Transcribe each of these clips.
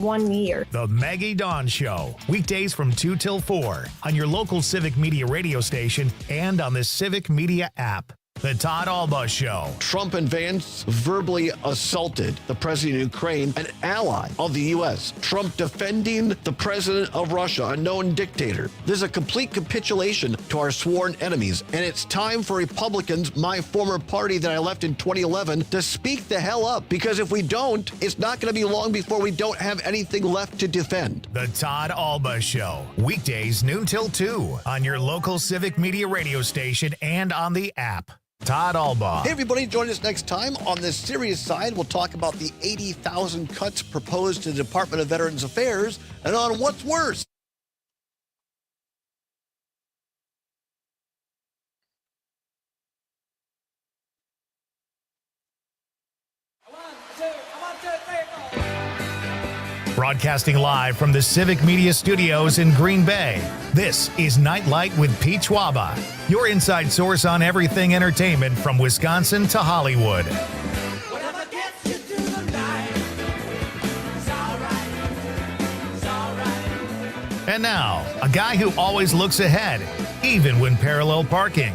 1 year. The Maggie Dawn Show, weekdays from 2 till 4 on your local Civic Media radio station and on the Civic Media app. The Todd Alba Show. Trump and Vance verbally assaulted the president of Ukraine, an ally of the U.S. Trump defending the president of Russia, a known dictator. This is a complete capitulation to our sworn enemies. And it's time for Republicans, my former party that I left in 2011, to speak the hell up. Because if we don't, it's not going to be long before we don't have anything left to defend. The Todd Alba Show. Weekdays noon till 2 on your local Civic Media radio station and on the app. Todd Alba. Hey, everybody, join us next time. On the serious side, we'll talk about the 80,000 cuts proposed to the Department of Veterans Affairs and on what's worse. Broadcasting live from the Civic Media Studios in Green Bay, this is Nite Lite with Pete Schwaba, your inside source on everything entertainment from Wisconsin to Hollywood. Whatever gets you through the night, it's all right. And now, a guy who always looks ahead, even when parallel parking,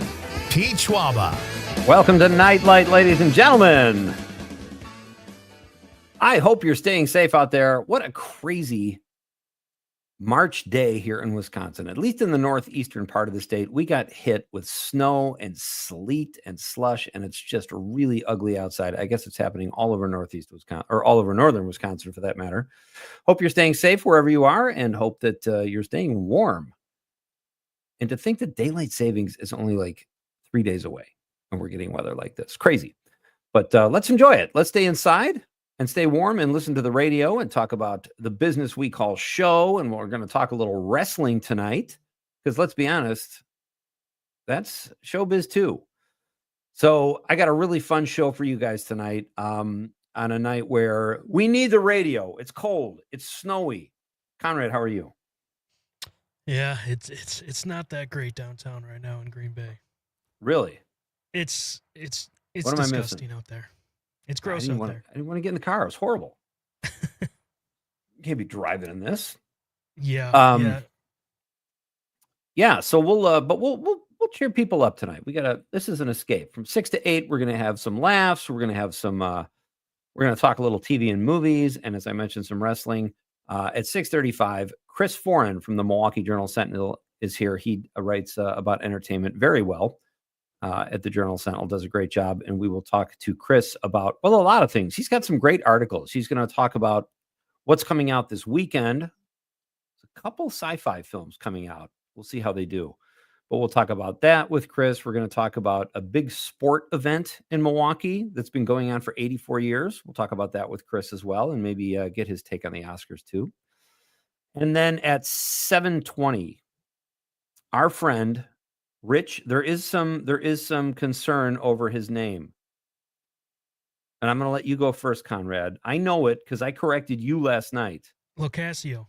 Pete Schwaba. Welcome to Nite Lite, ladies and gentlemen. I hope you're staying safe out there. What a crazy March day here in Wisconsin. At least in the northeastern part of the state, we got hit with snow and sleet and slush, and it's just really ugly outside. I guess it's happening all over northeast Wisconsin, or all over northern Wisconsin for that matter. Hope you're staying safe wherever you are, and hope that you're staying warm. And to think that daylight savings is only like 3 days away, and we're getting weather like this. Crazy. But let's enjoy it. Let's stay inside and stay warm and listen to the radio and talk about the business we call show. And we're going to talk a little wrestling tonight because let's be honest, that's showbiz too. So I got a really fun show for you guys tonight on a night where we need the radio. It's cold. It's snowy. Conrad, how are you? Yeah, it's not that great downtown right now in Green Bay. Really? It's What am I missing? disgusting out there. It's gross out there. I didn't want to get in the car. It was horrible. You can't be driving in this. Yeah. Yeah. So we'll cheer people up tonight. This is an escape from 6 to 8. We're going to have some laughs. We're going to have some, we're going to talk a little TV and movies. And as I mentioned, some wrestling at 6:35. Chris Foran from the Milwaukee Journal Sentinel is here. He writes about entertainment very well. At the Journal Sentinel, does a great job. And we will talk to Chris about, a lot of things. He's got some great articles. He's going to talk about what's coming out this weekend. There's a couple sci-fi films coming out. We'll see how they do. But we'll talk about that with Chris. We're going to talk about a big sport event in Milwaukee that's been going on for 84 years. We'll talk about that with Chris as well and maybe get his take on the Oscars too. And then at 7:20, our friend Rich, there is some concern over his name. And I'm going to let you go first, Conrad. I know it because I corrected you last night. Locasio.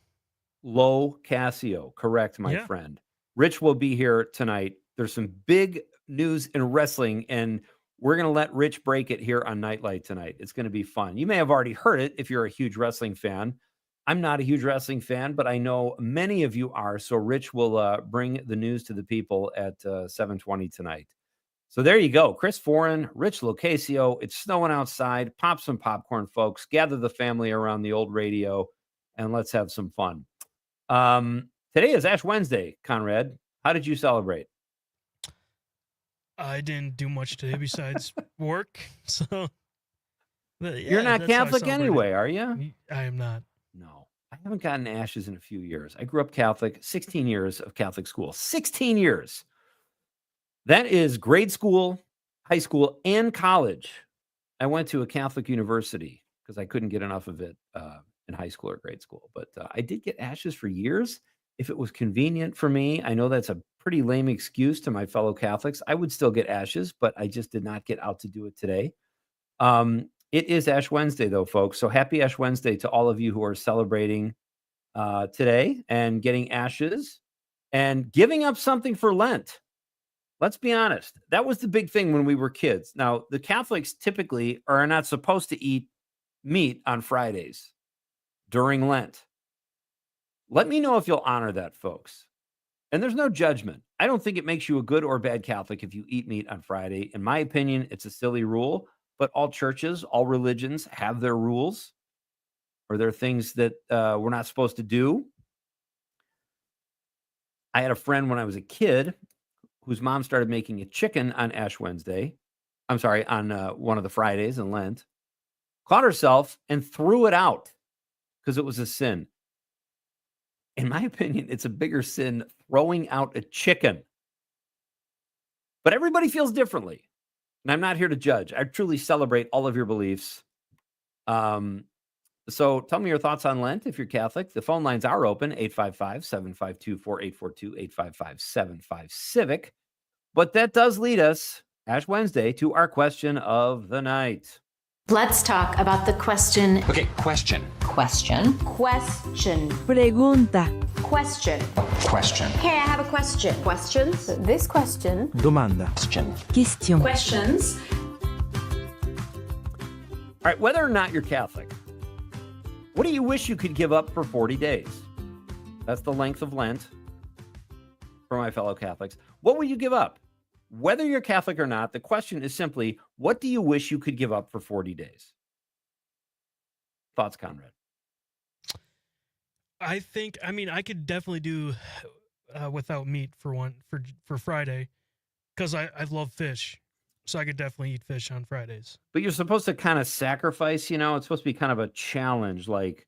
Correct, my friend. Rich will be here tonight. There's some big news in wrestling, and we're going to let Rich break it here on Nite Lite tonight. It's going to be fun. You may have already heard it if you're a huge wrestling fan. I'm not a huge wrestling fan, but I know many of you are. So Rich will bring the news to the people at 7:20 tonight. So there you go. Chris Foran, Rich Locasio. It's snowing outside. Pop some popcorn, folks. Gather the family around the old radio, and let's have some fun. Today is Ash Wednesday, Conrad. How did you celebrate? I didn't do much today besides work. So you're not Catholic anyway, are you? I am not. No, I haven't gotten ashes in a few years. I grew up Catholic, 16 years of Catholic school, 16 years. That is grade school, high school, and college. I went to a Catholic university because I couldn't get enough of it in high school or grade school. But I did get ashes for years. If it was convenient for me, I know that's a pretty lame excuse to my fellow Catholics. I would still get ashes, but I just did not get out to do it today. It is Ash Wednesday, though, folks. So happy Ash Wednesday to all of you who are celebrating today and getting ashes and giving up something for Lent. Let's be honest. That was the big thing when we were kids. Now, the Catholics typically are not supposed to eat meat on Fridays. during Lent. Let me know if you'll honor that, folks. And there's no judgment. I don't think it makes you a good or bad Catholic if you eat meat on Friday. In my opinion, it's a silly rule, but all churches, all religions have their rules or their things that we're not supposed to do. I had a friend when I was a kid whose mom started making a chicken on Ash Wednesday. I'm sorry, on one of the Fridays in Lent, caught herself and threw it out because it was a sin. In my opinion, it's a bigger sin throwing out a chicken. But everybody feels differently. And I'm not here to judge. I truly celebrate all of your beliefs. So tell me your thoughts on Lent if you're Catholic. The phone lines are open, 855-752-4842, 855-75-CIVIC. But that does lead us, Ash Wednesday, to our question of the night. Let's talk about the question. Okay, question. Question. Pregunta. Question. Question. Hey, I have a question. Questions? This question. Domanda. Question. Question. Questions. All right, whether or not you're Catholic, what do you wish you could give up for 40 days? That's the length of Lent for my fellow Catholics. What will you give up? Whether you're Catholic or not, the question is simply, what do you wish you could give up for 40 days? Thoughts, Conrad? I could definitely do without meat for Friday because I love fish. So I could definitely eat fish on Fridays. But you're supposed to kind of sacrifice, it's supposed to be kind of a challenge. Like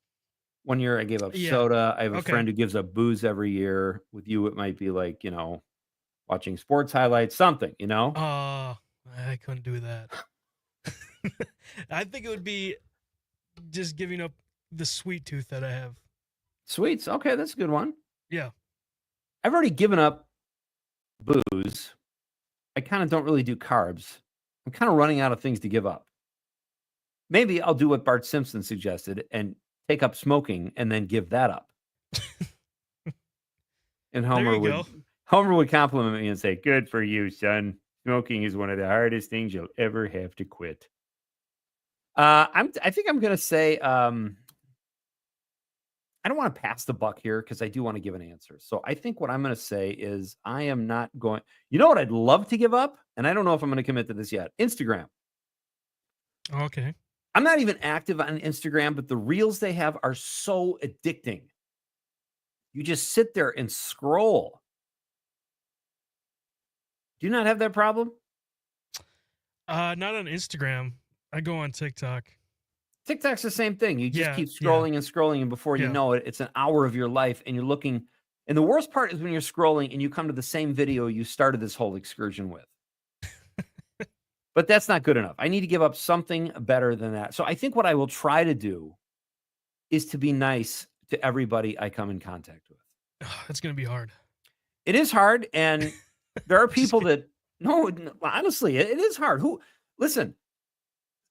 1 year I gave up soda. I have a friend who gives up booze every year. With you, it might be like, watching sports highlights, something, I couldn't do that. I think it would be just giving up the sweet tooth that I have. Sweets. Okay, that's a good one. Yeah. I've already given up booze. I kind of don't really do carbs. I'm kind of running out of things to give up. Maybe I'll do what Bart Simpson suggested and take up smoking and then give that up. And Homer would compliment me and say, "Good for you, son. Smoking is one of the hardest things you'll ever have to quit." I think I'm going to say, I don't want to pass the buck here because I do want to give an answer. So I think what I'm going to say is I am not going. You know what I'd love to give up? And I don't know if I'm going to commit to this yet. Instagram. Okay. I'm not even active on Instagram, but the reels they have are so addicting. You just sit there and scroll. Do you not have that problem? Not on Instagram. I go on TikTok. TikTok's the same thing. You just keep scrolling and scrolling, and before you know it, it's an hour of your life, and you're looking. And the worst part is when you're scrolling and you come to the same video you started this whole excursion with. But that's not good enough. I need to give up something better than that. So I think what I will try to do is to be nice to everybody I come in contact with. That's going to be hard. It is hard, and there are people that honestly, it is hard. Listen.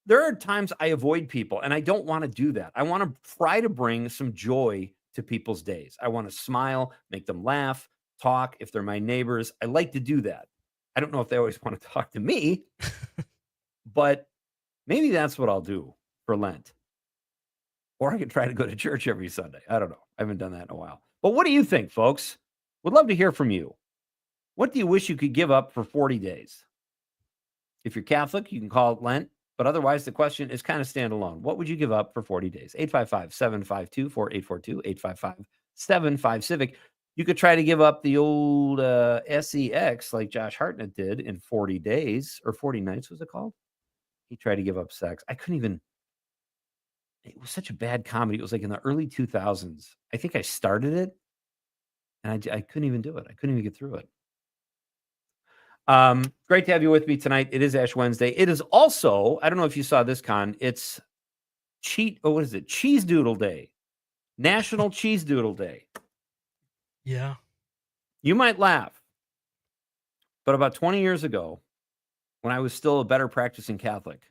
There are times I avoid people, and I don't want to do that. I want to try to bring some joy to people's days. I want to smile, make them laugh, talk. If they're my neighbors, I like to do that. I don't know if they always want to talk to me, but maybe that's what I'll do for Lent. Or I could try to go to church every Sunday. I don't know. I haven't done that in a while. But what do you think, folks? Would love to hear from you. What do you wish you could give up for 40 days? If you're Catholic, you can call it Lent. But otherwise, the question is kind of standalone. What would you give up for 40 days? 855-752-4842, 855-75-CIVIC. You could try to give up the old sex like Josh Hartnett did in 40 days or 40 nights, was it called? He tried to give up sex. I couldn't even. It was such a bad comedy. It was like in the early 2000s. I think I started it, and I couldn't even do it. I couldn't even get through it. Great to have you with me tonight. It is Ash Wednesday. It is also, I don't know if you saw this, Con, it's Cheese Doodle Day. National Cheese Doodle Day. Yeah. You might laugh, but about 20 years ago, when I was still a better practicing Catholic,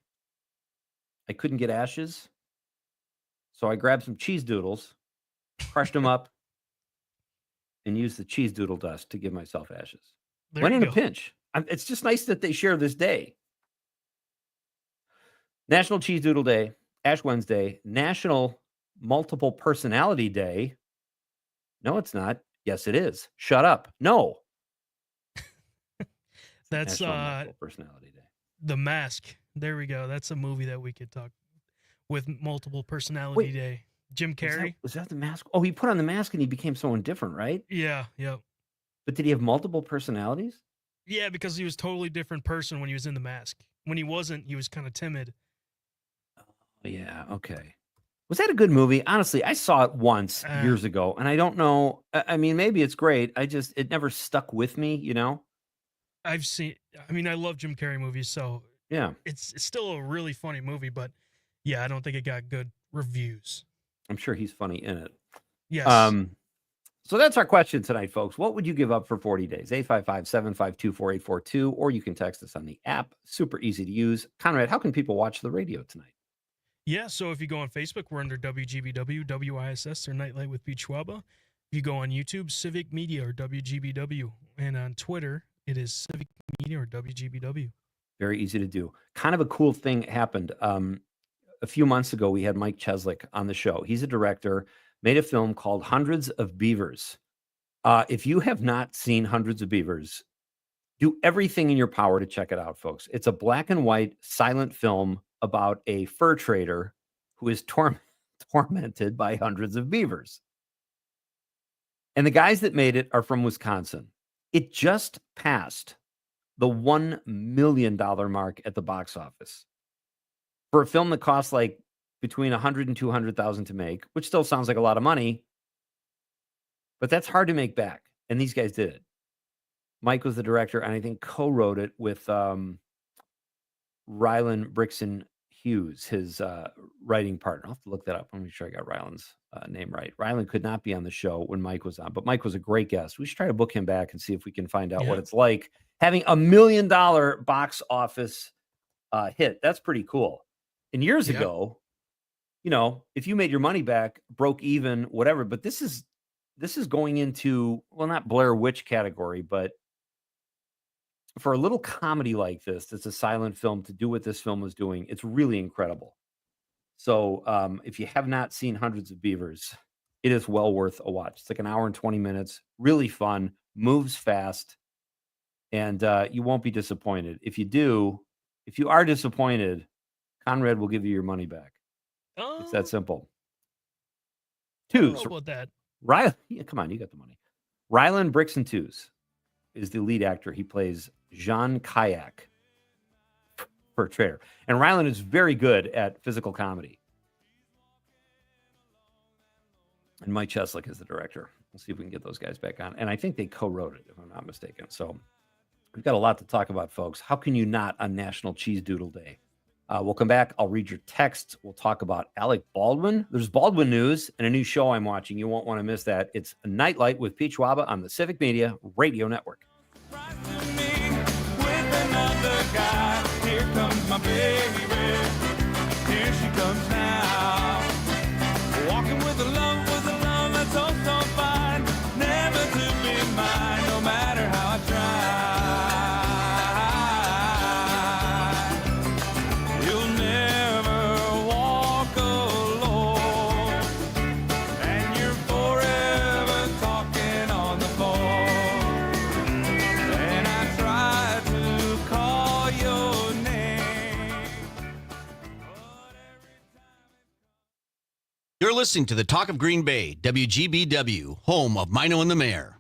I couldn't get ashes. So I grabbed some cheese doodles, crushed them up, and used the cheese doodle dust to give myself ashes. Went in a pinch. It's just nice that they share this day. National Cheese Doodle Day, Ash Wednesday, National multiple personality day. No, it's not. Yes, it is. Shut up. No. That's National Multiple Personality Day. The Mask. There we go. That's a movie that we could talk with multiple personality Wait. day. Jim Carrey. Was that the mask? Oh, he put on the mask and he became someone different, right? Yeah, yep. But did he have multiple personalities? Yeah, because he was a totally different person when he was in the mask. When he wasn't, he was kind of timid. Yeah, okay. Was that a good movie? Honestly, I saw it once years ago, and I don't know. I mean, maybe it's great. It never stuck with me, you know? I love Jim Carrey movies, so Yeah. it's still a really funny movie, but yeah, I don't think it got good reviews. I'm sure he's funny in it. Yes. So that's our question tonight, folks. What would you give up for 40 days? 855-752-4842, or you can text us on the app. Super easy to use. Conrad, how can people watch the radio tonight? Yeah, so if you go on Facebook, we're under WGBW, WISS, or Nightlight with Pete Schwaba. If you go on YouTube, Civic Media or WGBW. And on Twitter, it is Civic Media or WGBW. Very easy to do. Kind of a cool thing happened. A few months ago, we had Mike Cheslick on the show. He's a director, made a film called Hundreds of Beavers. If you have not seen Hundreds of Beavers, do everything in your power to check it out, folks. It's a black and white silent film about a fur trader who is tormented by hundreds of beavers. And the guys that made it are from Wisconsin. It just passed the $1 million mark at the box office for a film that costs like between $100,000 and $200,000 to make, which still sounds like a lot of money, but that's hard to make back. And these guys did it. Mike was the director, and I think co-wrote it with Rylan Brixton Hughes, his writing partner. I'll have to look that up. Let me make sure I got Rylan's name right. Rylan could not be on the show when Mike was on, but Mike was a great guest. We should try to book him back and see if we can find out what it's like having $1 million box office hit. That's pretty cool. And years ago, you know, if you made your money back, broke even, whatever, but this is going into, well, not Blair Witch category, but for a little comedy like this, it's a silent film, to do what this film was doing. It's really incredible. So if you have not seen Hundreds of Beavers, it is well worth a watch. It's like an hour and 20 minutes, really fun, moves fast, and you won't be disappointed. If you are disappointed, Conrad will give you your money back. It's that simple. Twos. How about that? Come on, you got the money. Rylan Brixton Twos is the lead actor. He plays Jean Kayak for Trader. And Rylan is very good at physical comedy. And Mike Cheslick is the director. We'll see if we can get those guys back on. And I think they co-wrote it, if I'm not mistaken. So we've got a lot to talk about, folks. How can you not on National Cheese Doodle Day? We'll come back. I'll read your texts. We'll talk about Alec Baldwin. There's Baldwin news and a new show I'm watching. You won't want to miss that. It's Nightlight with Pete Schwaba on the Civic Media Radio Network. Here comes my baby. Here she comes now. Walking with a love that's so, so fine. Never to be mine, no matter how I try. You'll never walk alone. And you're forever talking on the phone. And I try to call your name. You're listening to the Talk of Green Bay, WGBW, home of Mino and the Mayor.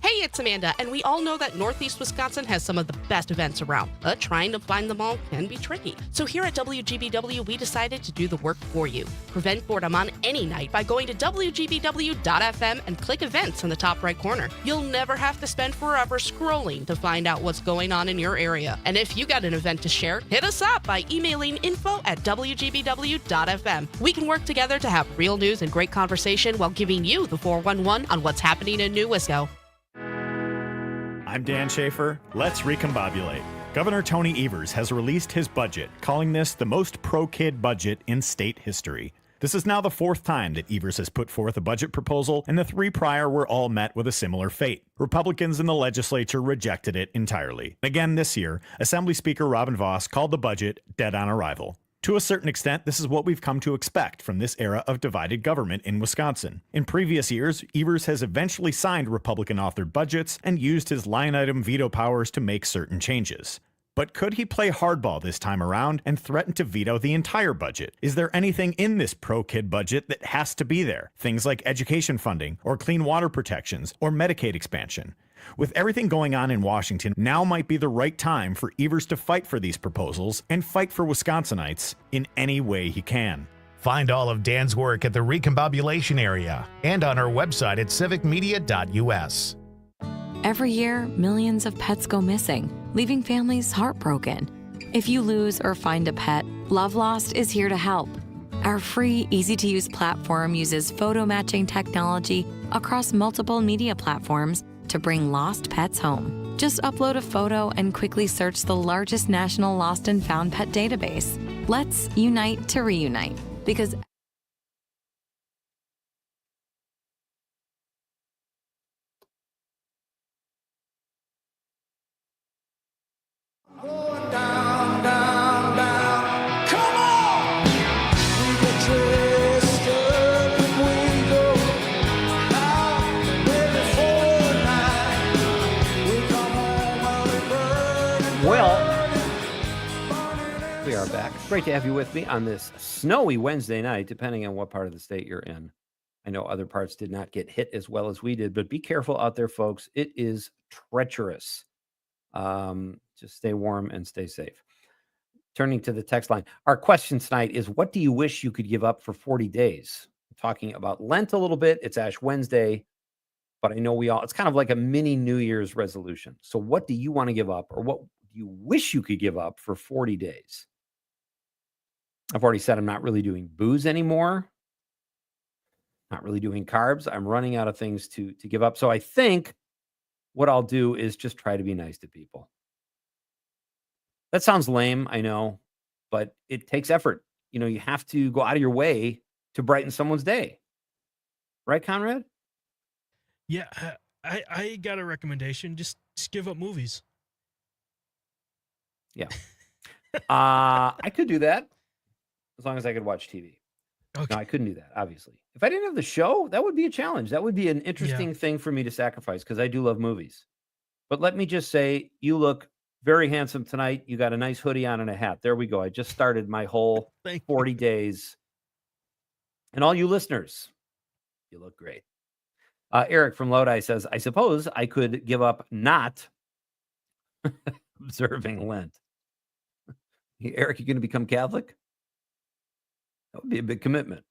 Hey, it's Amanda, and we all know that Northeast Wisconsin has some of the best events around, but trying to find them all can be tricky. So here at WGBW, we decided to do the work for you. Prevent boredom on any night by going to WGBW.fm and click events in the top right corner. You'll never have to spend forever scrolling to find out what's going on in your area. And if you got an event to share, hit us up by emailing info@WGBW.fm. We can work together to have real news and great conversation while giving you the 411 on what's happening in New Wisco. I'm Dan Schaefer. Let's recombobulate. Governor Tony Evers has released his budget, calling this the most pro-kid budget in state history. This is now the fourth time that Evers has put forth a budget proposal, and the three prior were all met with a similar fate. Republicans in the legislature rejected it entirely. Again this year, Assembly Speaker Robin Voss called the budget dead on arrival. To a certain extent, this is what we've come to expect from this era of divided government in Wisconsin. In previous years, Evers has eventually signed Republican-authored budgets and used his line-item veto powers to make certain changes. But could he play hardball this time around and threaten to veto the entire budget? Is there anything in this pro-kid budget that has to be there? Things like education funding, or clean water protections, or Medicaid expansion. With everything going on in Washington, now might be the right time for Evers to fight for these proposals and fight for Wisconsinites in any way he can. Find all of Dan's work at the Recombobulation area and on our website at civicmedia.us. Every year, millions of pets go missing, leaving families heartbroken. If you lose or find a pet, Love Lost is here to help. Our free, easy-to-use platform uses photo matching technology across multiple media platforms to bring lost pets home. Just upload a photo and quickly search the largest national lost and found pet database. Let's unite to reunite, because We are back. Great to have you with me on this snowy Wednesday night, depending on what part of the state you're in. I know other parts did not get hit as well as we did, but be careful out there, folks. It is treacherous. Just stay warm and stay safe. Turning to the text line, our question tonight is, what do you wish you could give up for 40 days? I'm talking about Lent a little bit. It's Ash Wednesday, but I know it's kind of like a mini New Year's resolution. So what do you want to give up, or what do you wish you could give up for 40 days? I've already said I'm not really doing booze anymore. Not really doing carbs. I'm running out of things to give up. So I think what I'll do is just try to be nice to people. That sounds lame, I know, but it takes effort. You have to go out of your way to brighten someone's day. Right, Conrad? Yeah, I got a recommendation. Just give up movies. Yeah. I could do that as long as I could watch TV. Okay. No, I couldn't do that, obviously. If I didn't have the show, that would be a challenge. That would be an interesting thing for me to sacrifice, because I do love movies. But let me just say, you look very handsome tonight. You got a nice hoodie on and a hat. There we go. I just started my whole 40 days. And all you listeners, you look great. Eric from Lodi says, I suppose I could give up not observing Lent. Hey, Eric, you going to become Catholic? That would be a big commitment.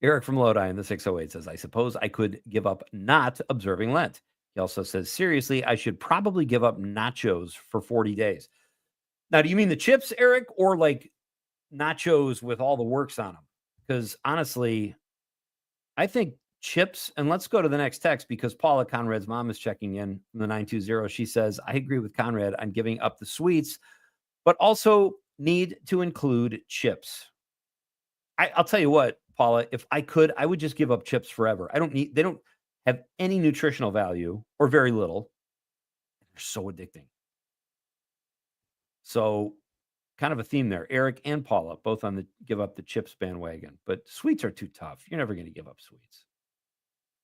Eric from Lodi in the 608 says, I suppose I could give up not observing Lent. He also says, seriously, I should probably give up nachos for 40 days. Now, do you mean the chips, Eric, or like nachos with all the works on them? Because honestly, I think chips, and let's go to the next text, because Paula, Conrad's mom, is checking in from the 920. She says, I agree with Conrad on giving up the sweets, but also need to include chips. I'll tell you what, Paula, if I could, I would just give up chips forever. They don't have any nutritional value, or very little. They're so addicting. So kind of a theme there. Eric and Paula, both on the give up the chips bandwagon, but sweets are too tough. You're never going to give up sweets.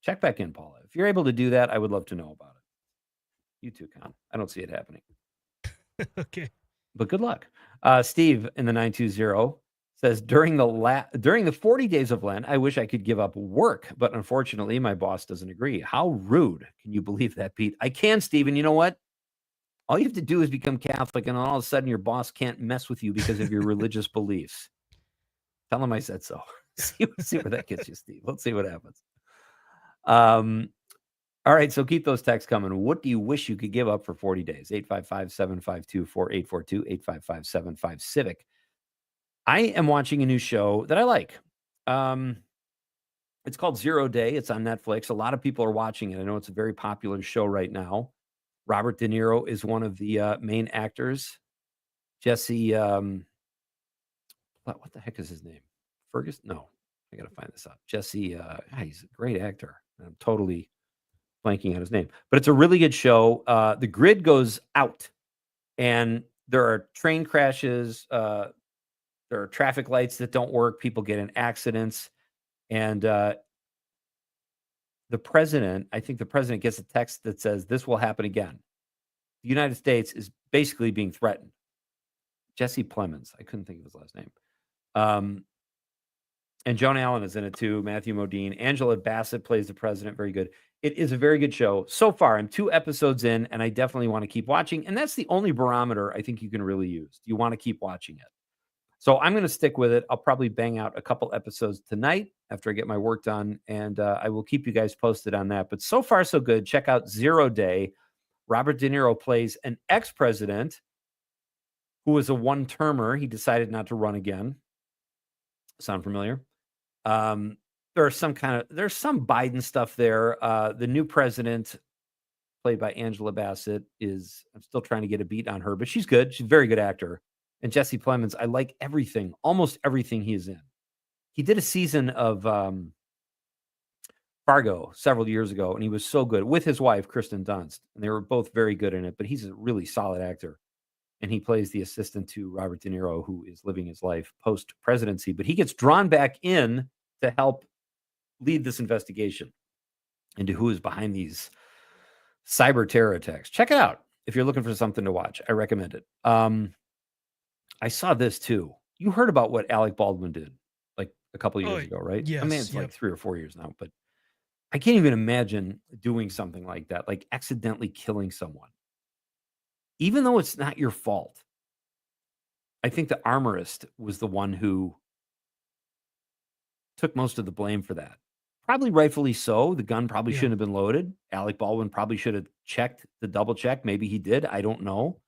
Check back in, Paula. If you're able to do that, I would love to know about it. You too, Con. I don't see it happening. Okay. But good luck. Steve in the 920 says, during the 40 days of Lent, I wish I could give up work, but unfortunately, my boss doesn't agree. How rude. Can you believe that, Pete? I can, Steve. And you know what? All you have to do is become Catholic, and all of a sudden your boss can't mess with you because of your religious beliefs. Tell him I said so. see where that gets you, Steve. Let's see what happens. All right, so keep those texts coming. What do you wish you could give up for 40 days? 855-752-4842, 855-755-CIVIC. I am watching a new show that I like. It's called 0 Day. It's on Netflix. A lot of people are watching it. I know it's a very popular show right now. Robert De Niro is one of the main actors. Jesse, what the heck is his name? Fergus? No, I got to find this out. Jesse, he's a great actor. I'm totally blanking on his name. But it's a really good show. The grid goes out, and there are train crashes. There are traffic lights that don't work. People get in accidents. And the president, I think the president gets a text that says this will happen again. The United States is basically being threatened. Jesse Plemons. I couldn't think of his last name. And Joan Allen is in it too. Matthew Modine. Angela Bassett plays the president. Very good. It is a very good show. So far, I'm 2 episodes in, and I definitely want to keep watching. And that's the only barometer I think you can really use. Do you want to keep watching it? So I'm going to stick with it. I'll probably bang out a couple episodes tonight after I get my work done, and I will keep you guys posted on that. But so far, so good. Check out 0 Day. Robert De Niro plays an ex-president who was a one-termer. He decided not to run again. Sound familiar? There's some Biden stuff there. The new president, played by Angela Bassett, I'm still trying to get a beat on her, but she's good. She's a very good actor. And Jesse Plemons, I like almost everything he is in. He did a season of Fargo several years ago, and he was so good with his wife, Kristen Dunst. And they were both very good in it, but he's a really solid actor. And he plays the assistant to Robert De Niro, who is living his life post-presidency. But he gets drawn back in to help lead this investigation into who is behind these cyber terror attacks. Check it out if you're looking for something to watch. I recommend it. I saw this too. You heard about what Alec Baldwin did like a couple of years ago, right? Yes, I mean, it's like 3 or 4 years now, but I can't even imagine doing something like that, like accidentally killing someone. Even though it's not your fault. I think the armorist was the one who took most of the blame for that. Probably rightfully so. The gun probably shouldn't have been loaded. Alec Baldwin probably should have checked the double check. Maybe he did. I don't know.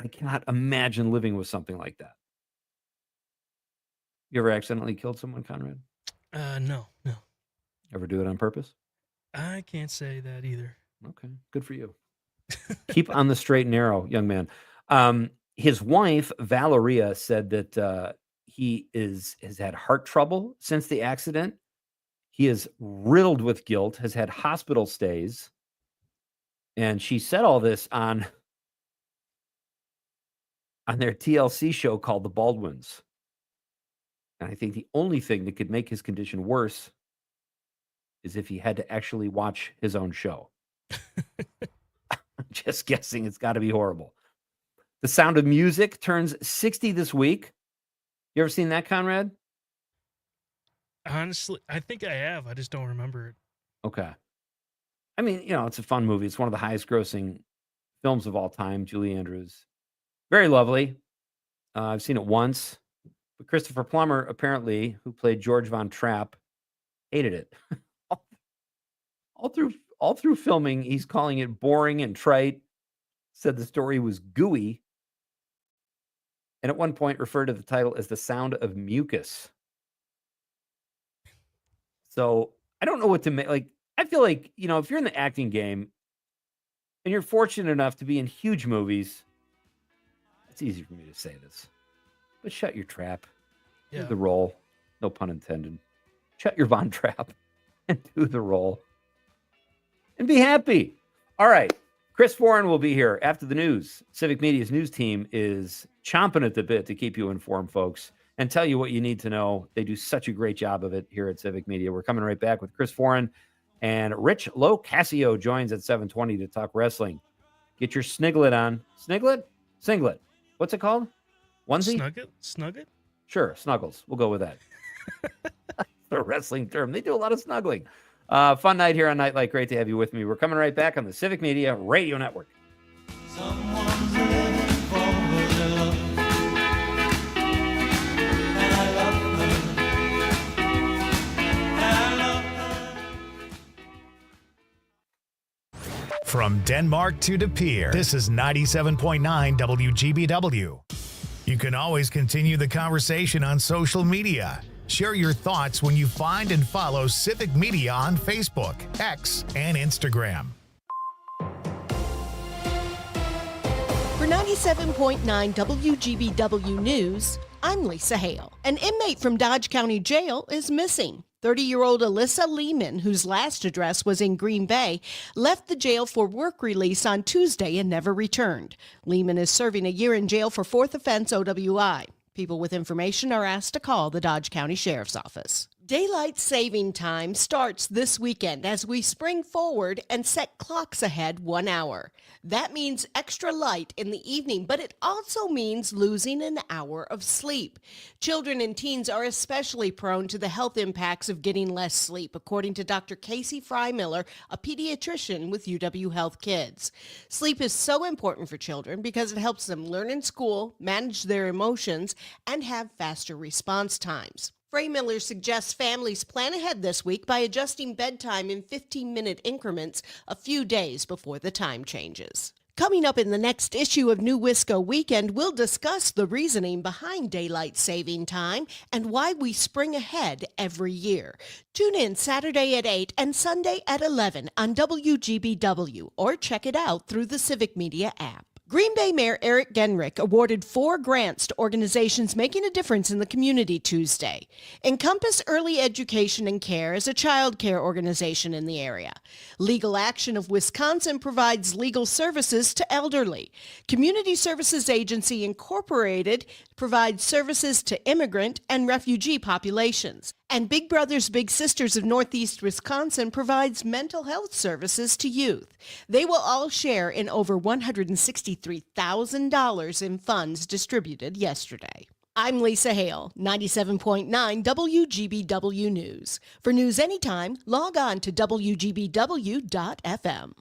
I cannot imagine living with something like that. You ever accidentally killed someone, Conrad? No. Ever do it on purpose? I can't say that either. Okay, good for you. Keep on the straight and narrow, young man. His wife, Valeria, said that he has had heart trouble since the accident. He is riddled with guilt, has had hospital stays. And she said all this on their TLC show called The Baldwins. And I think the only thing that could make his condition worse is if he had to actually watch his own show. Just guessing, it's got to be horrible. The Sound of Music turns 60 this week. You ever seen that, Conrad? Honestly, I think I have. I just don't remember it. Okay. I mean, it's a fun movie. It's one of the highest grossing films of all time. Julie Andrews. Very lovely. I've seen it once. But Christopher Plummer, apparently, who played George Von Trapp, hated it. All through filming, he's calling it boring and trite. Said the story was gooey. And at one point referred to the title as The Sound of Mucus. So I don't know what to make. Like, I feel like, if you're in the acting game and you're fortunate enough to be in huge movies, it's easy for me to say this, but shut your trap. Yeah. Do the role. No pun intended. Shut your Von Trapp and do the role. And be happy. All right. Chris Foran will be here after the news. Civic Media's news team is chomping at the bit to keep you informed, folks, and tell you what you need to know. They do such a great job of it here at Civic Media. We're coming right back with Chris Foran, and Rich Locascio joins at 7:20 to talk wrestling. Get your sniglet on. Sniglet? Singlet. What's it called? Onesie? Snugget? Sure, snuggles. We'll go with that. The wrestling term. They do a lot of snuggling. Fun night here on Nightlight. Great to have you with me. We're coming right back on the Civic Media Radio Network. From Denmark to De Pere, this is 97.9 WGBW. You can always continue the conversation on social media. Share your thoughts when you find and follow Civic Media on Facebook, X, and Instagram. For 97.9 WGBW News, I'm Lisa Hale. An inmate from Dodge County Jail is missing. 30-year-old Alyssa Lehman, whose last address was in Green Bay, left the jail for work release on Tuesday and never returned. Lehman is serving a year in jail for fourth offense OWI. People with information are asked to call the Dodge County Sheriff's Office. Daylight saving time starts this weekend as we spring forward and set clocks ahead 1 hour. That means extra light in the evening, but it also means losing an hour of sleep. Children and teens are especially prone to the health impacts of getting less sleep, according to Dr. Casey Frymiller, a pediatrician with UW Health Kids. Sleep is so important for children because it helps them learn in school, manage their emotions, and have faster response times. Frymiller suggests families plan ahead this week by adjusting bedtime in 15-minute increments a few days before the time changes. Coming up in the next issue of New Wisco Weekend, we'll discuss the reasoning behind daylight saving time and why we spring ahead every year. Tune in Saturday at 8 and Sunday at 11 on WGBW or check it out through the Civic Media app. Green Bay Mayor Eric Genrich awarded 4 grants to organizations making a difference in the community Tuesday. Encompass Early Education and Care is a child care organization in the area. Legal Action of Wisconsin provides legal services to elderly. Community Services Agency Incorporated provides services to immigrant and refugee populations. And Big Brothers Big Sisters of Northeast Wisconsin provides mental health services to youth. They will all share in over $163,000 in funds distributed yesterday. I'm Lisa Hale, 97.9 WGBW News. For news anytime, log on to WGBW.fm.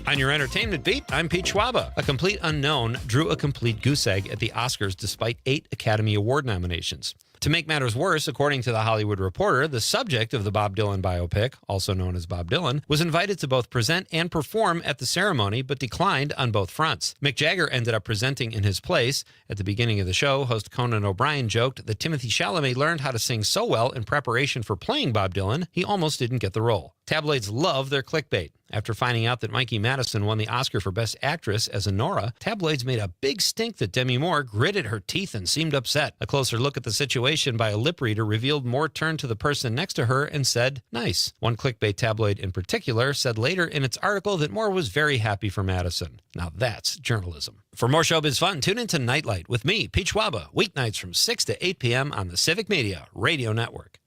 On your entertainment beat, I'm Pete Schwaba. A complete unknown drew a complete goose egg at the Oscars despite 8 Academy Award nominations. To make matters worse, according to The Hollywood Reporter, the subject of the Bob Dylan biopic, also known as Bob Dylan, was invited to both present and perform at the ceremony, but declined on both fronts. Mick Jagger ended up presenting in his place. At the beginning of the show, host Conan O'Brien joked that Timothée Chalamet learned how to sing so well in preparation for playing Bob Dylan, he almost didn't get the role. Tabloids love their clickbait. After finding out that Mikey Madison won the Oscar for Best Actress as Nora, tabloids made a big stink that Demi Moore gritted her teeth and seemed upset. A closer look at the situation by a lip reader revealed Moore turned to the person next to her and said, "Nice." One clickbait tabloid in particular said later in its article that Moore was very happy for Madison. Now that's journalism. For more showbiz fun, tune into Night Light with me, Pete Schwaba, weeknights from 6 to 8 p.m. on the Civic Media Radio Network.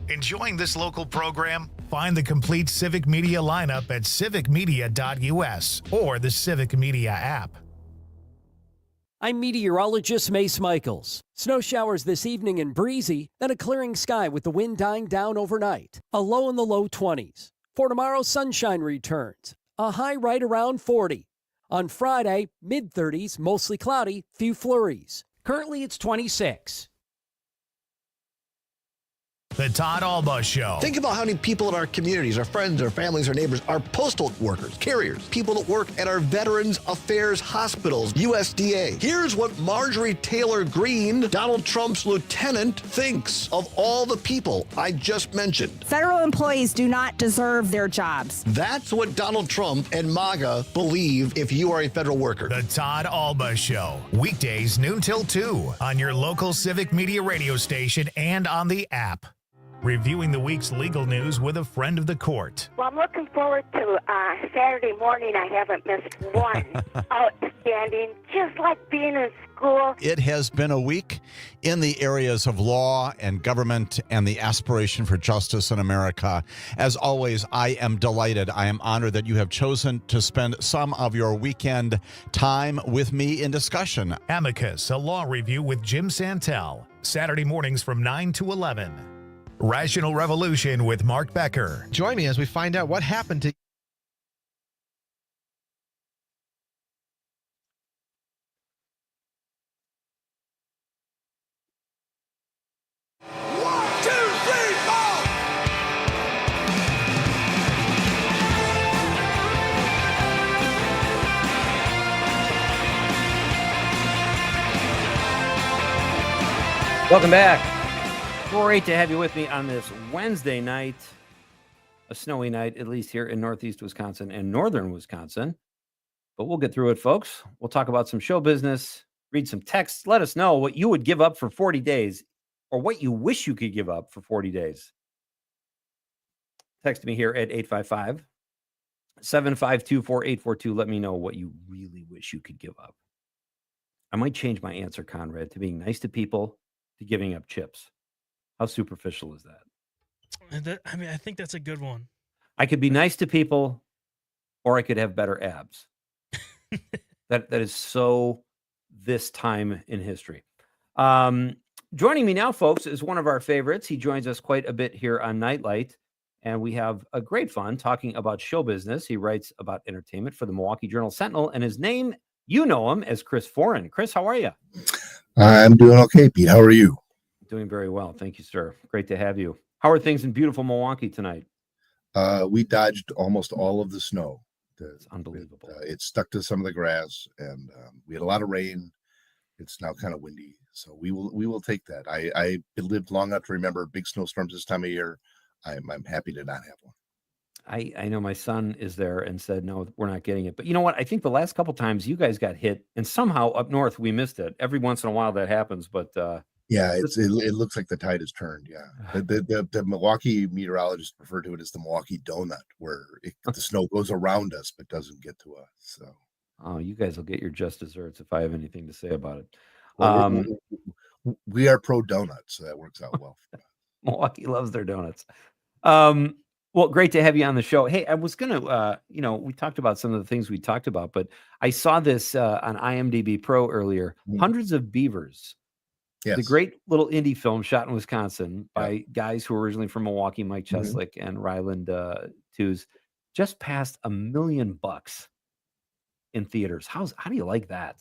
Enjoying this local program? Find the complete Civic Media lineup at civicmedia.us or the Civic Media app. I'm meteorologist Mace Michaels. Snow showers this evening and breezy, then a clearing sky with the wind dying down overnight. A low in the low 20s. For tomorrow, sunshine returns. A high right around 40. On Friday, mid-30s, mostly cloudy, few flurries. Currently, it's 26. The Todd Alba Show. Think about how many people in our communities, our friends, our families, our neighbors, our postal workers, carriers, people that work at our Veterans Affairs hospitals, USDA. Here's what Marjorie Taylor Greene, Donald Trump's lieutenant, thinks of all the people I just mentioned. Federal employees do not deserve their jobs. That's what Donald Trump and MAGA believe if you are a federal worker. The Todd Alba Show. Weekdays noon till 2 on your local Civic Media radio station and on the app. Reviewing the week's legal news with a friend of the court. Well, I'm looking forward to Saturday morning. I haven't missed one. Outstanding, just like being in school. It has been a week in the areas of law and government and the aspiration for justice in America. As always, I am delighted. I am honored that you have chosen to spend some of your weekend time with me in discussion. Amicus, a law review with Jim Santel. Saturday mornings from 9 to 11. Rational Revolution with Mark Becker. Join me as we find out what happened to Welcome back. Great to have you with me on this Wednesday night, a snowy night, at least here in Northeast Wisconsin and Northern Wisconsin. But we'll get through it, folks. We'll talk about some show business, read some texts. Let us know what you would give up for 40 days or what you wish you could give up for 40 days. Text me here at 7524842. Let me know what you really wish you could give up. I might change my answer, Conrad, to being nice to people to giving up chips. How superficial is that? I think that's a good one. I could be nice to people, or I could have better abs. That is so this time in history. Joining me now, folks, is one of our favorites. He joins us quite a bit here on Nightlight, and we have a great fun talking about show business. He writes about entertainment for the Milwaukee Journal Sentinel, and his name, you know him as Chris Foran. Chris, how are you? I'm doing okay, Pete. How are you? Doing very well. Thank you, sir. Great to have you. How are things in beautiful Milwaukee tonight? We dodged almost all of the snow. It's unbelievable. It stuck to some of the grass, and we had a lot of rain. It's now kind of windy, so we will take that. I lived long enough to remember big snowstorms this time of year. I'm happy to not have one. I know my son is there and said, no, we're not getting it. But you know what? I think the last couple times you guys got hit, and somehow up north we missed it. Every once in a while that happens, but yeah, it looks like the tide has turned. Yeah, the Milwaukee meteorologists refer to it as the Milwaukee donut, where the snow goes around us but doesn't get to us. So, oh, you guys will get your just desserts if I have anything to say about it. Well, we are pro donuts, so that works out well for us. Milwaukee loves their donuts. Well, great to have you on the show. Hey, I was gonna, we talked about some of the things we talked about, but I saw this on IMDb Pro earlier. Hundreds of Beavers. Yes. The great little indie film shot in Wisconsin by guys who were originally from Milwaukee, Mike Cheslick and Ryland Tews, just passed $1 million in theaters. How do you like that?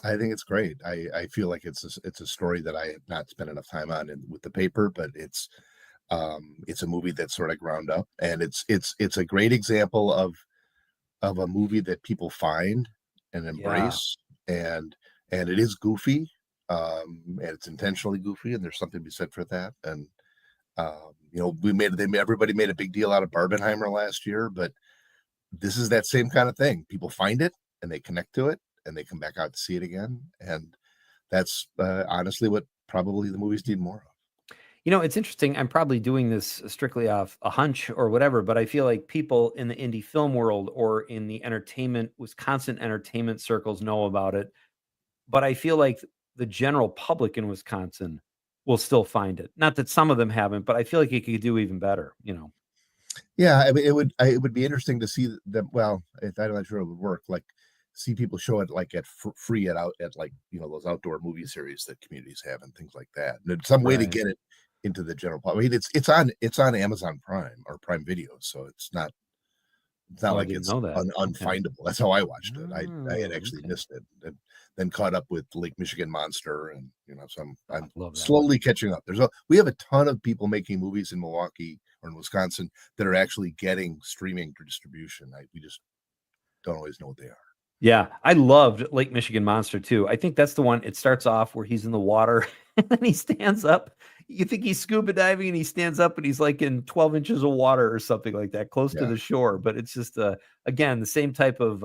I think it's great. I feel like it's a story that I have not spent enough time on with the paper, but it's a movie that's sort of ground up, and it's a great example of a movie that people find and embrace, and it is goofy. And it's intentionally goofy, and there's something to be said for that. And everybody made a big deal out of Barbenheimer last year, but this is that same kind of thing. People find it and they connect to it, and they come back out to see it again. And that's honestly what probably the movies need more of. It's interesting. I'm probably doing this strictly off a hunch or whatever, but I feel like people in the indie film world or in the Wisconsin entertainment circles know about it. But I feel like the general public in Wisconsin will still find it. Not that some of them haven't, but I feel like it could do even better, Yeah, I mean, it would be interesting to see them. Well, I'm not sure it would work. Like, see people show it like at free at like those outdoor movie series that communities have and things like that. And some way to get it into the general public. I mean, it's on Amazon Prime or Prime Video, so it's not like it's unfindable. That's how I watched it. I had actually missed it, and then caught up with Lake Michigan Monster, and so I'm slowly catching up. We have a ton of people making movies in Milwaukee or in Wisconsin that are actually getting streaming distribution. We just don't always know what they are. Yeah, I loved Lake Michigan Monster too. I think that's the one. It starts off where he's in the water and then he stands up. You think he's scuba diving and he stands up and he's like in 12 inches of water or something like that, close to the shore. But it's just again the same type of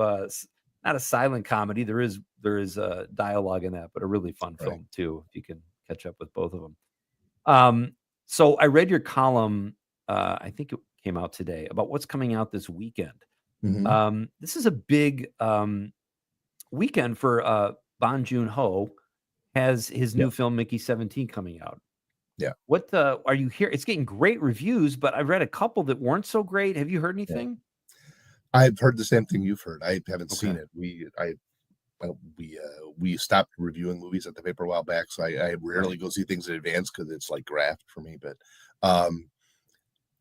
not a silent comedy. There is dialogue in that, but a really fun film too. If you can catch up with both of them. So I read your column. I think it came out today about what's coming out this weekend. This is a big weekend for Bong Joon-ho. Has his new film Mickey 17 coming out. Yeah. What are you here? It's getting great reviews, but I've read a couple that weren't so great. Have you heard anything? I've heard the same thing you've heard. I haven't seen it. We stopped reviewing movies at the paper a while back, so I rarely go see things in advance because it's like graft for me. But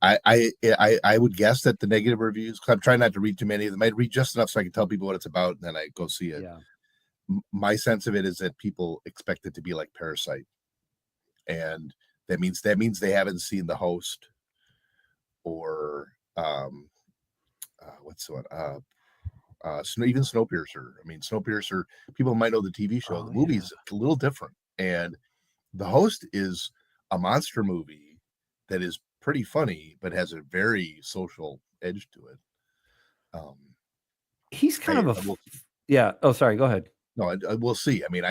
I would guess that the negative reviews, because I'm trying not to read too many of them. I'd read just enough so I can tell people what it's about, and then I go see it. Yeah. My sense of it is that people expect it to be like Parasite, and that means they haven't seen The Host or what's the one? Even Snowpiercer. I mean, Snowpiercer. People might know the TV show. The movie's a little different, and The Host is a monster movie that is pretty funny, but has a very social edge to it. He's kind of yeah. Oh, sorry. Go ahead. No, we'll see. I mean,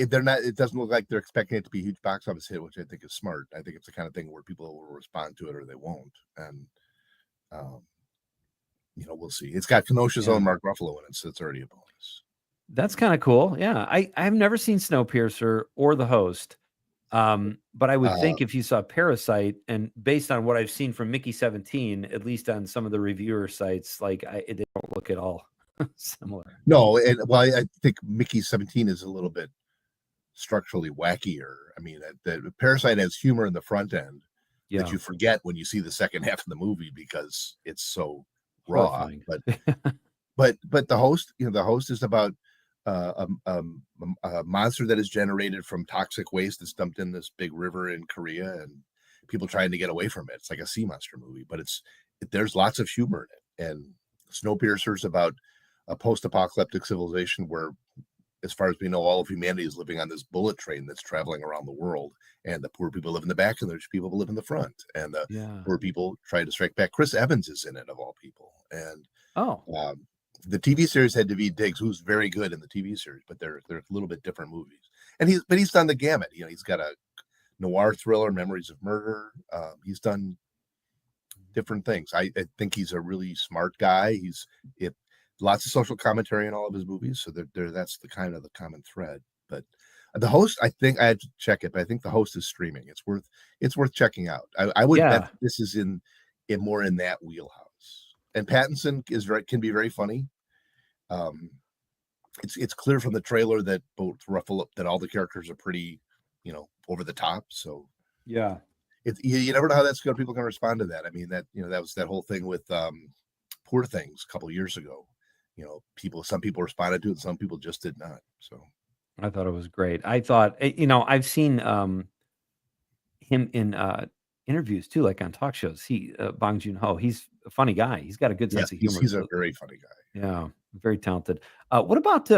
they're not. It doesn't look like they're expecting it to be a huge box office hit, which I think is smart. I think it's the kind of thing where people will respond to it or they won't. And we'll see. It's got Kenosha's Yeah. own Mark Ruffalo in it, so it's already a bonus. That's kind of cool. Yeah. I've never seen Snowpiercer or The Host. But I would think if you saw Parasite, and based on what I've seen from Mickey 17, at least on some of the reviewer sites, like they don't look at all similar. No, and well, I think Mickey 17 is a little bit structurally wackier. I mean, the Parasite has humor in the front end Yeah. that you forget when you see the second half of the movie because it's so raw. Horrifying. But the host, the host is about a monster that is generated from toxic waste that's dumped in this big river in Korea, and people trying to get away from it. It's like a sea monster movie, but there's lots of humor in it. And Snowpiercer's about a post-apocalyptic civilization where, as far as we know, all of humanity is living on this bullet train that's traveling around the world, and the poor people live in the back and the rich people live in the front, and the poor people try to strike back. Chris Evans is in it, of all people. And the TV series had Daveed Diggs, who's very good in the TV series, but they're a little bit different movies. And he's done the gamut. He's got a noir thriller, Memories of Murder. He's done different things. I think he's a really smart guy. Lots of social commentary in all of his movies, so that's the kind of the common thread. But The Host, I think I had to check it, but I think The Host is streaming. It's worth checking out. I would bet this is in more in that wheelhouse. And Pattinson can be very funny. It's clear from the trailer that both Ruffalo, that all the characters are pretty, over the top. So yeah, you never know how people can respond to that. I mean, that was that whole thing with Poor Things a couple years ago. Some people responded to it, and some people just did not. So I thought it was great. I thought, I've seen him in interviews too, like on talk shows. Bong Joon-ho, he's a funny guy. He's got a good sense of humor. He's a very funny guy. Yeah, very talented. What about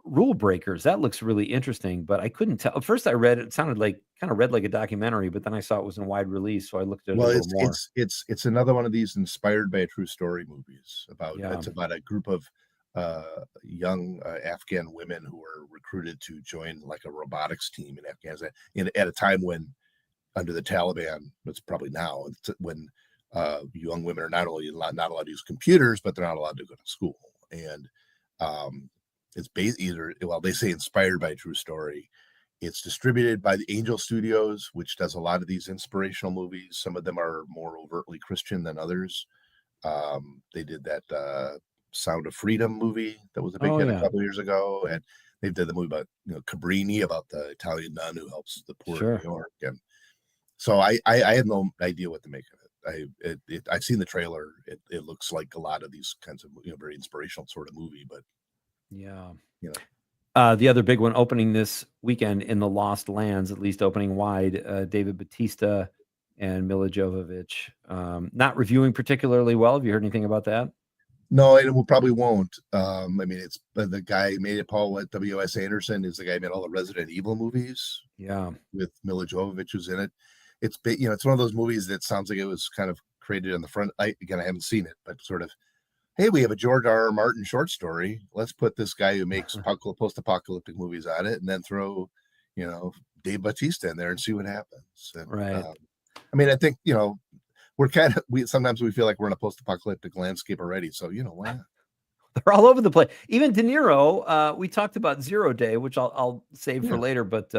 Rule Breakers? That looks really interesting, but I couldn't tell. At first I read it sounded like a documentary, but then I saw it was in wide release, so I looked at it a little more. It's another one of these inspired by a true story movies it's about a group of young Afghan women who were recruited to join like a robotics team in Afghanistan at a time when, under the Taliban, it's probably now, when young women are not only not allowed to use computers, but they're not allowed to go to school. And it's based they say inspired by a true story. It's distributed by the Angel Studios, which does a lot of these inspirational movies. Some of them are more overtly Christian than others. They did that Sound of Freedom movie that was a big hit a couple years ago, and they've done the movie about Cabrini, about the Italian nun who helps the poor in New York. And so I had no idea what to make of it. I've seen the trailer. It looks like a lot of these kinds of very inspirational sort of movie, but the other big one opening this weekend in the Lost Lands, at least opening wide, David Bautista and Mila Jovovich. Not reviewing particularly well. Have you heard anything about that? No, it probably won't. I mean, it's the guy who made it, Paul W.S. Anderson, is the guy who made all the Resident Evil movies. Yeah, with Mila Jovovich, who's in it. It's it's one of those movies that sounds like it was kind of created on the front. I haven't seen it, but sort of, hey, we have a George R.R. Martin short story. Let's put this guy who makes post-apocalyptic movies on it, and then throw, Dave Bautista in there and see what happens. And, right. I mean, I think we're sometimes we feel like we're in a post-apocalyptic landscape already. So why not? They're all over the place. Even De Niro. We talked about Zero Day, which I'll save for later, but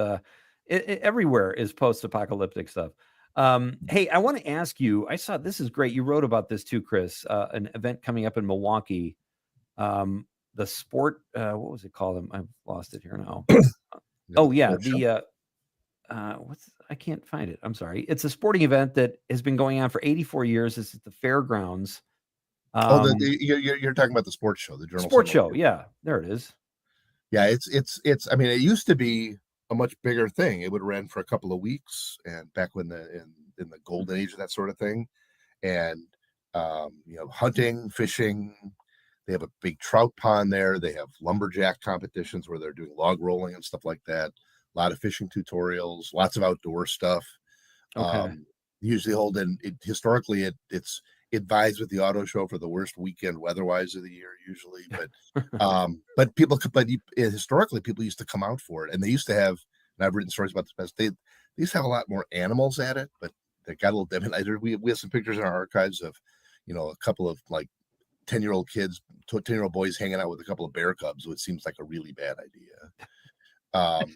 everywhere is post-apocalyptic stuff. Hey, I want to ask you, I saw, this is great. You wrote about this too, Chris, an event coming up in Milwaukee. The sport, what was it called? I've lost it here now. I can't find it. I'm sorry. It's a sporting event that has been going on for 84 years. This is the fairgrounds. You're talking about the sports show, the Journal sports show. Yeah, there it is. Yeah, it's. I mean, it used to be a much bigger thing. It would run for a couple of weeks, and back when in the golden age of that sort of thing, and hunting, fishing. They have a big trout pond there. They have lumberjack competitions where they're doing log rolling and stuff like that. A lot of fishing tutorials, lots of outdoor stuff. Okay. Usually historically it vies with the auto show for the worst weekend weather-wise of the year usually, but historically people used to come out for it, and they used to have, and I've written stories about this. They used to have a lot more animals at it, but they got a little. We have some pictures in our archives of, a couple of like 10-year-old kids, 10-year-old boys hanging out with a couple of bear cubs, which seems like a really bad idea.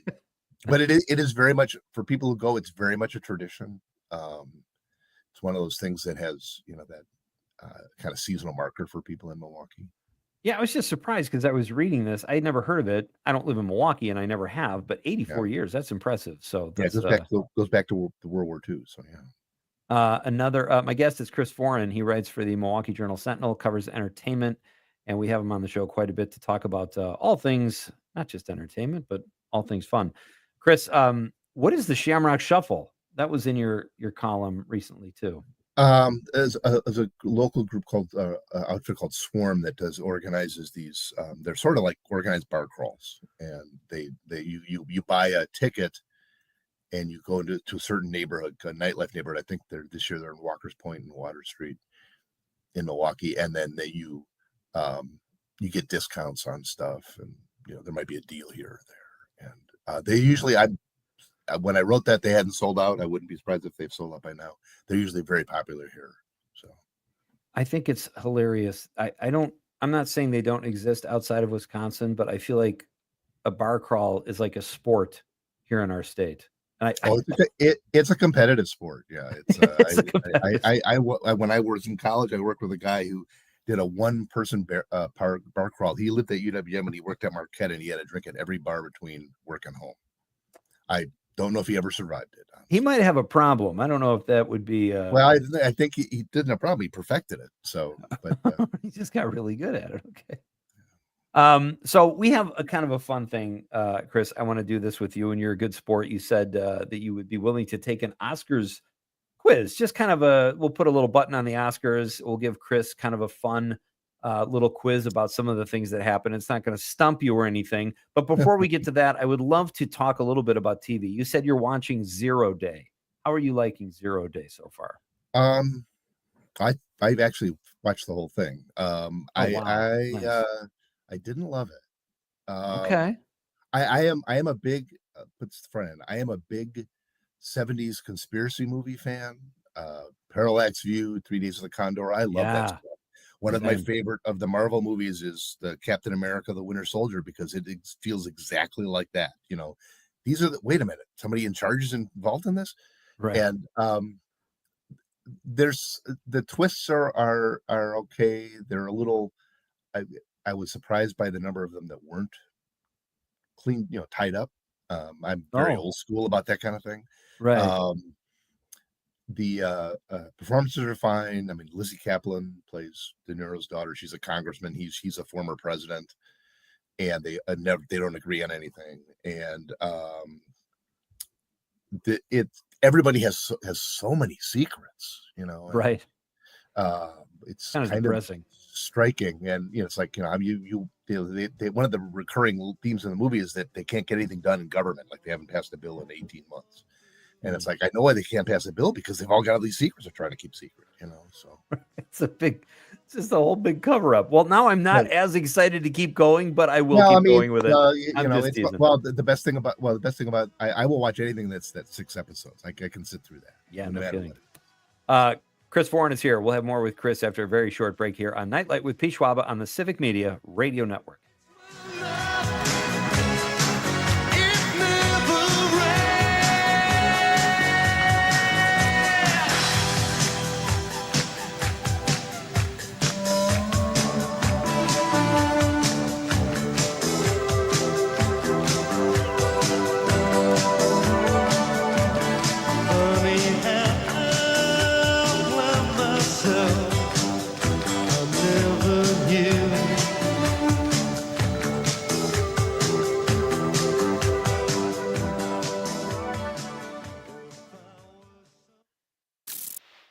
But it is very much, for people who go, it's very much a tradition. It's one of those things that has, that kind of seasonal marker for people in Milwaukee. Yeah, I was just surprised because I was reading this. I had never heard of it. I don't live in Milwaukee, and I never have. But 84 years, that's impressive. So Yeah, it that's goes back to World War II. So another. My guest is Chris Foran. He writes for the Milwaukee Journal Sentinel, covers entertainment, and we have him on the show quite a bit to talk about all things, not just entertainment, but all things fun. Chris, what is the Shamrock Shuffle? That was in your column recently too. As a local group called outfit called Swarm that organizes these. They're sort of like organized bar crawls, and you buy a ticket, and you go into a certain neighborhood, a nightlife neighborhood. I think this year they're in Walker's Point and Water Street in Milwaukee, and then you get discounts on stuff, and there might be a deal here or there, and they usually when I wrote that they hadn't sold out. I wouldn't be surprised if they've sold out by now. They're usually very popular here. So I think it's hilarious. I'm not saying they don't exist outside of Wisconsin, but I feel like a bar crawl is like a sport here in our state. And it's a competitive sport. Yeah. When I was in college, I worked with a guy who did a one-person bar crawl. He lived at UWM and he worked at Marquette, and he had a drink at every bar between work and home. I don't know if he ever survived it. Honestly. He might have a problem. I don't know if that would be. Well, I think he didn't have a problem. He perfected it. So, but he just got really good at it. Okay. So we have a kind of a fun thing, Chris. I want to do this with you, and you're a good sport. You said that you would be willing to take an Oscars quiz. Just kind of we'll put a little button on the Oscars. We'll give Chris kind of a fun little quiz about some of the things that happen. It's not going to stump you or anything. But before we get to that, I would love to talk a little bit about TV. You said you're watching Zero Day. How are you liking Zero Day so far? I've actually watched the whole thing. Nice. I didn't love it. Okay. I am a big I am a big 70s conspiracy movie fan. Parallax View, 3 Days of the Condor. I love that stuff. One of my favorite of the Marvel movies is the Captain America, the Winter Soldier, because it feels exactly like that. These are wait a minute, somebody in charge is involved in this. Right. And there's the twists are okay. They're a little, I was surprised by the number of them that weren't clean, tied up. I'm very old school about that kind of thing. Right. The performances are fine. I mean, Lizzie Kaplan plays De Niro's daughter. She's a congressman. He's a former president, and they don't agree on anything. And everybody has so many secrets, Right. It's kind of depressing, striking, and it's like they one of the recurring themes in the movie is that they can't get anything done in government, like they haven't passed a bill in 18 months. And it's like, I know why they can't pass a bill, because they've all got all these secrets they're trying to keep secret, so it's just a whole big cover up. Well, now I'm not as excited to keep going, but I will keep going with it. The best thing about I will watch anything that's 6 episodes. I can sit through that. Yeah, no kidding. Chris Foran is here. We'll have more with Chris after a very short break here on Nightlight with Pete Schwaba on the Civic Media Radio Network.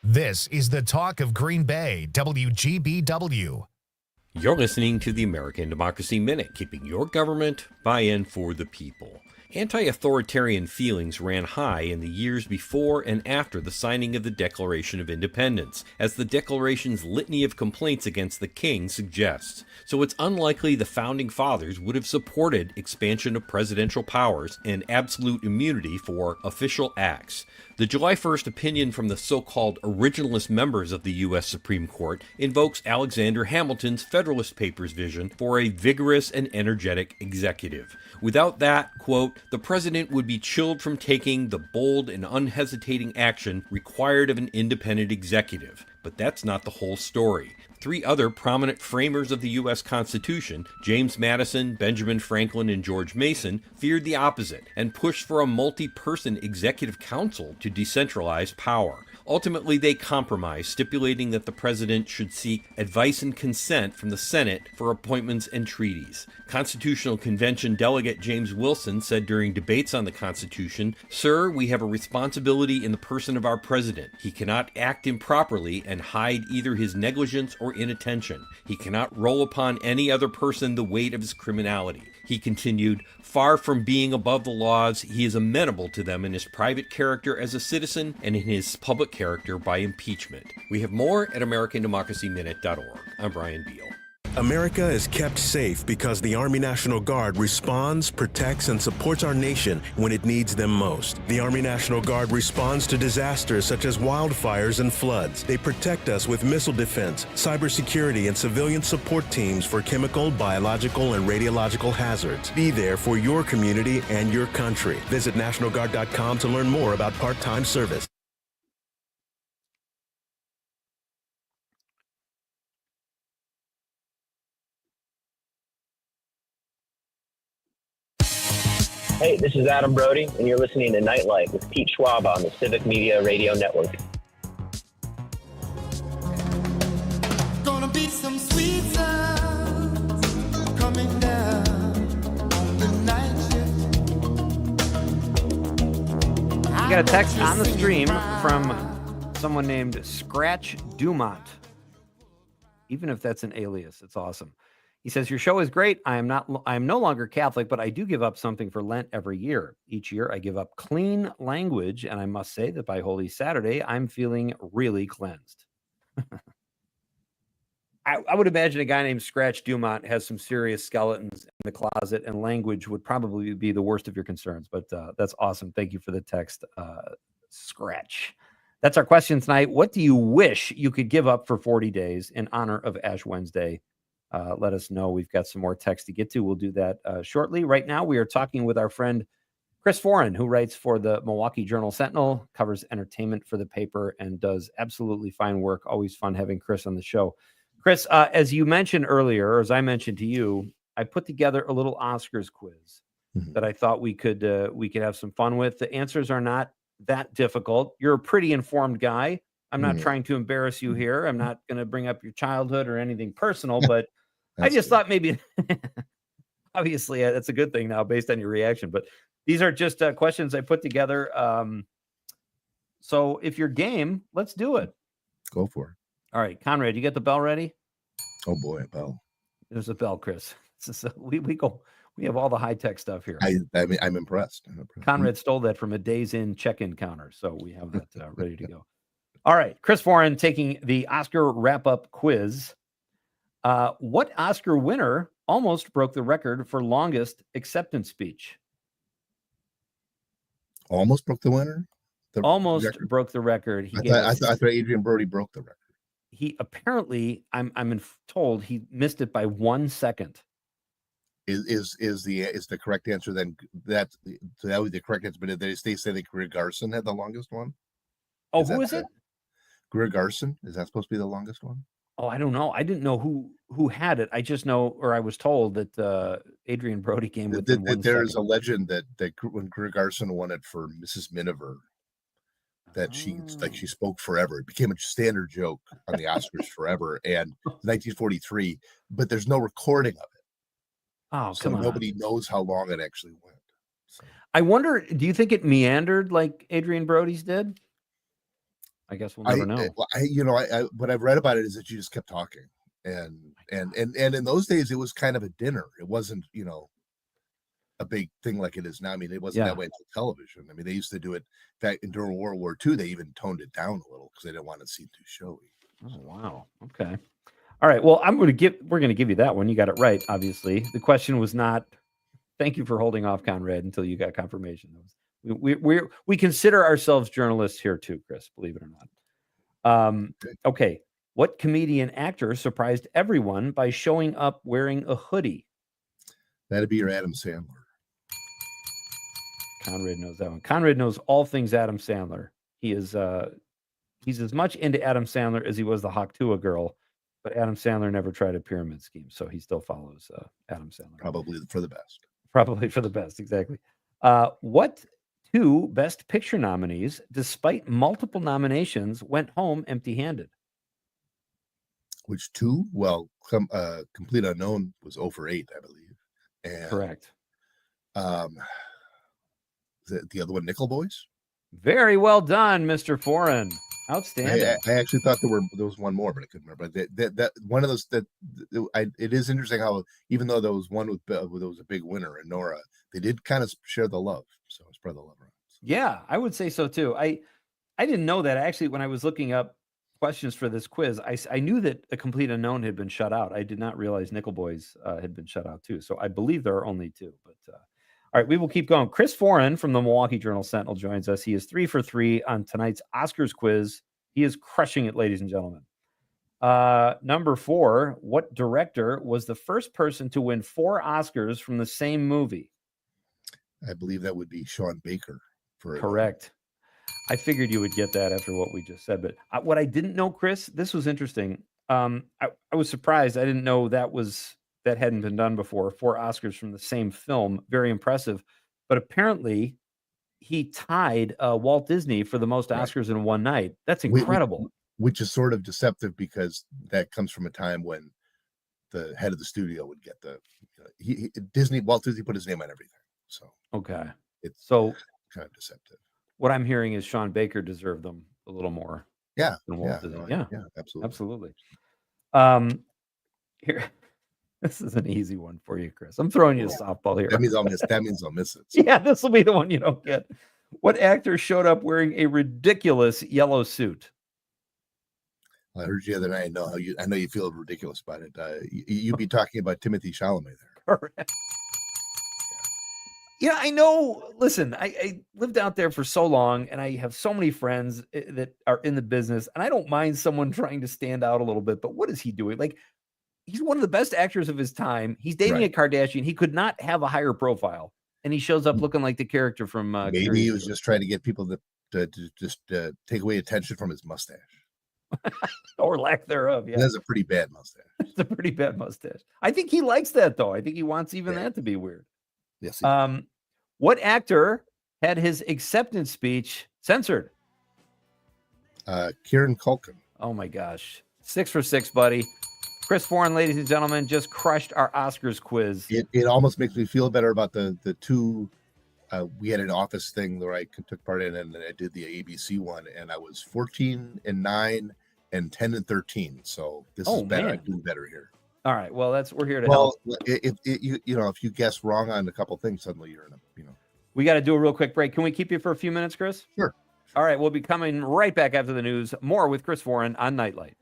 This is the talk of Green Bay, WGBW. You're listening to the American Democracy Minute, keeping your government buy-in for the people. Anti-authoritarian feelings ran high in the years before and after the signing of the Declaration of Independence, as the Declaration's litany of complaints against the king suggests. So it's unlikely the Founding Fathers would have supported expansion of presidential powers and absolute immunity for official acts. The July 1st opinion from the so-called originalist members of the U.S. Supreme Court invokes Alexander Hamilton's Federalist Papers vision for a vigorous and energetic executive. Without that, quote, the president would be chilled from taking the bold and unhesitating action required of an independent executive. But that's not the whole story. Three other prominent framers of the U.S. Constitution, James Madison, Benjamin Franklin, and George Mason, feared the opposite and pushed for a multi-person executive council to decentralize power. Ultimately, they compromised, stipulating that the president should seek advice and consent from the Senate for appointments and treaties. Constitutional Convention delegate James Wilson said during debates on the Constitution, "Sir, we have a responsibility in the person of our president. He cannot act improperly and hide either his negligence or inattention. He cannot roll upon any other person the weight of his criminality." He continued, "Far from being above the laws, he is amenable to them in his private character as a citizen and in his public character by impeachment." We have more at AmericanDemocracyMinute.org. I'm Brian Beal. America is kept safe because the Army National Guard responds, protects, and supports our nation when it needs them most. The Army National Guard responds to disasters such as wildfires and floods. They protect us with missile defense, cybersecurity, and civilian support teams for chemical, biological, and radiological hazards. Be there for your community and your country. Visit NationalGuard.com to learn more about part-time service. Hey, this is Adam Brody, and you're listening to Nightlight with Pete Schwaba on the Civic Media Radio Network. Gonna be some sweet sounds coming down on the night shift. We got a text on the stream from someone named Scratch Dumont. Even if that's an alias, it's awesome. He says, "Your show is great. I am no longer Catholic, but I do give up something for Lent every year. Each year I give up clean language, and I must say that by Holy Saturday, I'm feeling really cleansed." I would imagine a guy named Scratch Dumont has some serious skeletons in the closet, and language would probably be the worst of your concerns. But that's awesome. Thank you for the text, Scratch. That's our question tonight. What do you wish you could give up for 40 days in honor of Ash Wednesday? Let us know. We've got some more text to get to. We'll do that shortly. Right now, we are talking with our friend Chris Foran, who writes for the Milwaukee Journal-Sentinel, covers entertainment for the paper, and does absolutely fine work. Always fun having Chris on the show. Chris, as you mentioned earlier, or as I mentioned to you, I put together a little Oscars quiz that I thought we could have some fun with. The answers are not that difficult. You're a pretty informed guy. I'm not trying to embarrass you here. I'm not going to bring up your childhood or anything personal, but I just thought maybe, obviously, that's a good thing now based on your reaction. But these are just questions I put together. So if you're game, let's do it. Go for it. All right, Conrad, you get the bell ready? Oh boy, a bell. There's a bell, Chris. We have all the high tech stuff here. I'm impressed. Conrad stole that from a Days Inn check-in counter, so we have that ready to go. All right, Chris Foran taking the Oscar wrap-up quiz. What Oscar winner almost broke the record for longest acceptance speech? Almost broke the winner? Broke the record. I thought Adrian Brody broke the record. He apparently, I'm told, he missed it by 1 second. Is the correct answer then? That was the correct answer, but they say that Greer Garson had the longest one. Oh, who is it? Greer Garson. Is that supposed to be the longest one? Oh, I don't know. I didn't know who had it. I just know, or I was told that Adrian Brody came with There's a legend that when Greer Garson won it for Mrs. Miniver, that she spoke forever. It became a standard joke on the Oscars forever, and 1943. But there's no recording of it. Oh, so come on! Nobody knows how long it actually went. So. I wonder. Do you think it meandered like Adrian Brody's did? I guess we'll never know. What I've read about it is that you just kept talking, and in those days it was kind of a dinner. It wasn't, a big thing like it is now. I mean, it wasn't that way until television. I mean, they used to do it back during World War II. They even toned it down a little because they didn't want it to seem too showy. Oh, wow. Okay. All right. Well, we're going to give you that one. You got it right, obviously. The question was not, thank you for holding off, Conrad, until you got confirmation. We consider ourselves journalists here too, Chris, believe it or not. Okay. What comedian actor surprised everyone by showing up wearing a hoodie? That'd be your Adam Sandler. Conrad knows that one. Conrad knows all things Adam Sandler. He is he's as much into Adam Sandler as he was the Hawktua girl, but Adam Sandler never tried a pyramid scheme, so he still follows Adam Sandler. Probably for the best. Probably for the best, exactly. What two Best Picture nominees, despite multiple nominations, went home empty-handed? Which two? Well, Complete Unknown was 0 for 8, I believe. And, correct. The other one, Nickel Boys? Very well done, Mr. Foreign. Outstanding. I actually thought there was one more, but I couldn't remember. That one of those it is interesting how even though there was one there was a big winner in Nora, they did kind of share the love. So spread the love around. Yeah, I would say so too. I didn't know that actually when I was looking up questions for this quiz. I knew that A Complete Unknown had been shut out. I did not realize Nickel Boys had been shut out too. So I believe there are only two. But all right, we will keep going. Chris Foreign from the Milwaukee Journal Sentinel joins us. He is 3 for 3 on tonight's Oscars quiz. He is crushing it, ladies and gentlemen. Number 4, what director was the first person to win 4 Oscars from the same movie? I believe that would be Sean Baker. Correct. I figured you would get that after what we just said. But what I didn't know, Chris, this was interesting. I was surprised. I didn't know that hadn't been done before. 4 Oscars from the same film. Very impressive. But apparently he tied Walt Disney for the most Oscars in one night. That's incredible. Which is sort of deceptive because that comes from a time when the head of the studio would get Walt Disney put his name on everything. So okay, it's so kind of deceptive. What I'm hearing is Sean Baker deserved them a little more. Yeah, than Walt Disney. Yeah, absolutely. Here, this is an easy one for you, Chris. I'm throwing you a softball here. That means I'll miss it. So. Yeah, this will be the one you don't get. What actor showed up wearing a ridiculous yellow suit? I heard you the other night. I know you feel ridiculous about it. You'd be talking about Timothy Chalamet there. Correct. Yeah, I know. Listen, I lived out there for so long, and I have so many friends that are in the business, and I don't mind someone trying to stand out a little bit. But what is he doing? Like, he's one of the best actors of his time. He's dating a Kardashian. He could not have a higher profile, and he shows up looking like the character from. Maybe he was just trying to get people to just take away attention from his mustache, or lack thereof. Yeah, he has a pretty bad mustache. It's a pretty bad mustache. I think he likes that though. I think he wants even that to be weird. Yes. What actor had his acceptance speech censored? Kieran Culkin. Oh my gosh. 6 for 6, buddy. Chris Foreign, ladies and gentlemen, just crushed our Oscars quiz. It almost makes me feel better about the two. We had an office thing where I took part in, and then I did the ABC one, and I was 14-9 and 10-13. So this is better. I'm doing better here. All right. Well, we're here to help. If you guess wrong on a couple things, suddenly you're in a. We got to do a real quick break. Can we keep you for a few minutes, Chris? Sure. All right. We'll be coming right back after the news. More with Chris Foreign on Nightlight.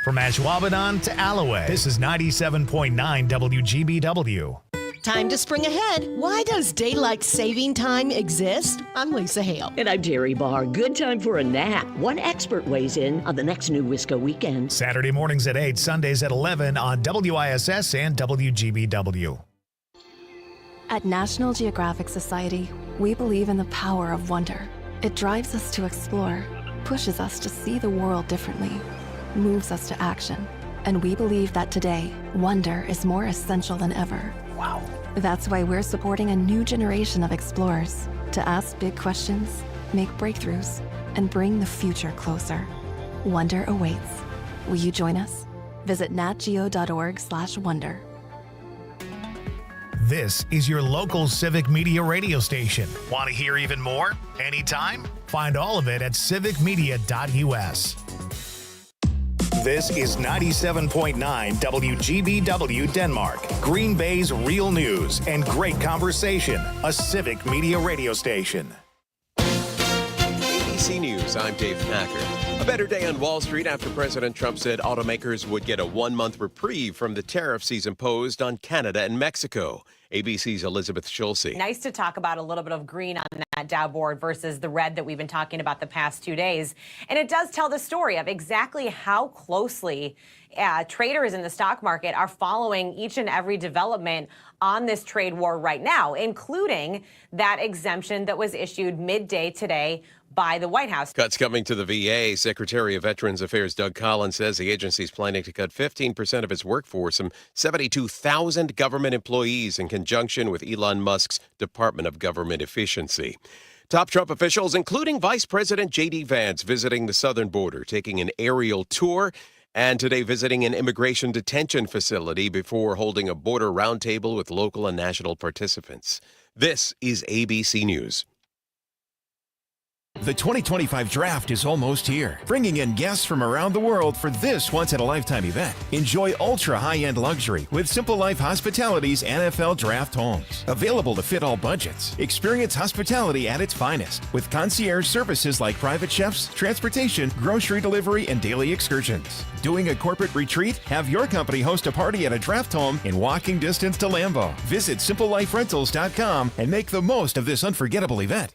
From Ashwaubenon to Alloway, this is 97.9 WGBW. Time to spring ahead. Why does daylight saving time exist? I'm Lisa Hale. And I'm Jerry Barr. Good time for a nap. One expert weighs in on the next new Wisco weekend. Saturday mornings at 8, Sundays at 11 on WISS and WGBW. At National Geographic Society, we believe in the power of wonder. It drives us to explore, pushes us to see the world differently, moves us to action. And we believe that today, wonder is more essential than ever. Wow. That's why we're supporting a new generation of explorers to ask big questions, make breakthroughs, and bring the future closer. Wonder awaits. Will you join us? Visit natgeo.org/wonder. This is your local Civic Media radio station. Want to hear even more? Anytime? Find all of it at civicmedia.us. This is 97.9 WGBW Denmark, Green Bay's real news and great conversation, a Civic Media radio station. ABC News, I'm Dave Packer. A better day on Wall Street after President Trump said automakers would get a one-month reprieve from the tariffs he's imposed on Canada and Mexico. ABC's Elizabeth Schulze. Nice to talk about a little bit of green on that Dow board versus the red that we've been talking about the past 2 days. And it does tell the story of exactly how closely traders in the stock market are following each and every development on this trade war right now, including that exemption that was issued midday today by the White House. Cuts coming to the VA. Secretary of Veterans Affairs Doug Collins says the agency is planning to cut 15% of its workforce, some 72,000 government employees, in conjunction with Elon Musk's Department of Government Efficiency. Top Trump officials, including Vice President J.D. Vance, visiting the southern border, taking an aerial tour, and today visiting an immigration detention facility before holding a border roundtable with local and national participants. This is ABC News. The 2025 draft is almost here, bringing in guests from around the world for this once-in-a-lifetime event. Enjoy ultra-high-end luxury with Simple Life Hospitality's NFL Draft Homes. Available to fit all budgets. Experience hospitality at its finest with concierge services like private chefs, transportation, grocery delivery, and daily excursions. Doing a corporate retreat? Have your company host a party at a draft home in walking distance to Lambeau. Visit SimpleLifeRentals.com and make the most of this unforgettable event.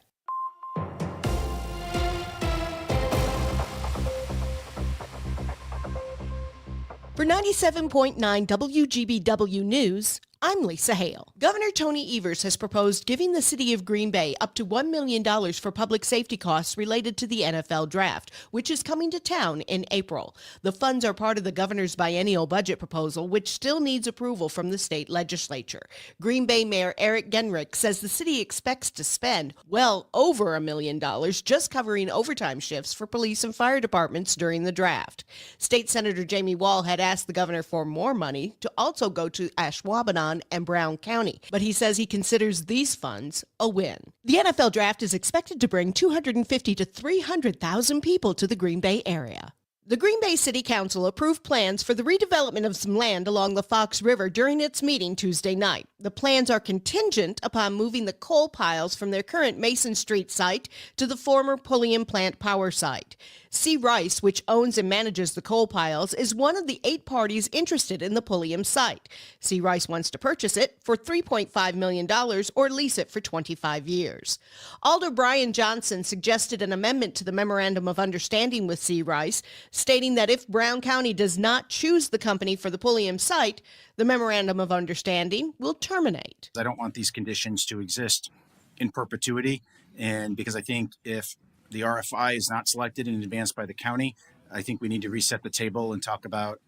For 97.9 WGBW News, I'm Lisa Hale. Governor Tony Evers has proposed giving the city of Green Bay up to $1 million for public safety costs related to the NFL draft, which is coming to town in April. The funds are part of the governor's biennial budget proposal, which still needs approval from the state legislature. Green Bay Mayor Eric Genrich says the city expects to spend well over $1 million just covering overtime shifts for police and fire departments during the draft. State Senator Jamie Wall had asked the governor for more money to also go to Schwaba and Brown County, but he says he considers these funds a win. The NFL draft is expected to bring 250 to 300,000 people to the Green Bay area. The Green Bay City Council approved plans for the redevelopment of some land along the Fox River during its meeting Tuesday night. The plans are contingent upon moving the coal piles from their current Mason Street site to the former Pulliam Plant Power site. C. Rice, which owns and manages the coal piles, is one of the 8 parties interested in the Pulliam site. C. Rice wants to purchase it for $3.5 million or lease it for 25 years. Alder Brian Johnson suggested an amendment to the Memorandum of Understanding with C. Rice, stating that if Brown County does not choose the company for the Pulliam site, the Memorandum of Understanding will terminate. I don't want these conditions to exist in perpetuity, and because I think if the RFI is not selected in advance by the county, I think we need to reset the table and talk about,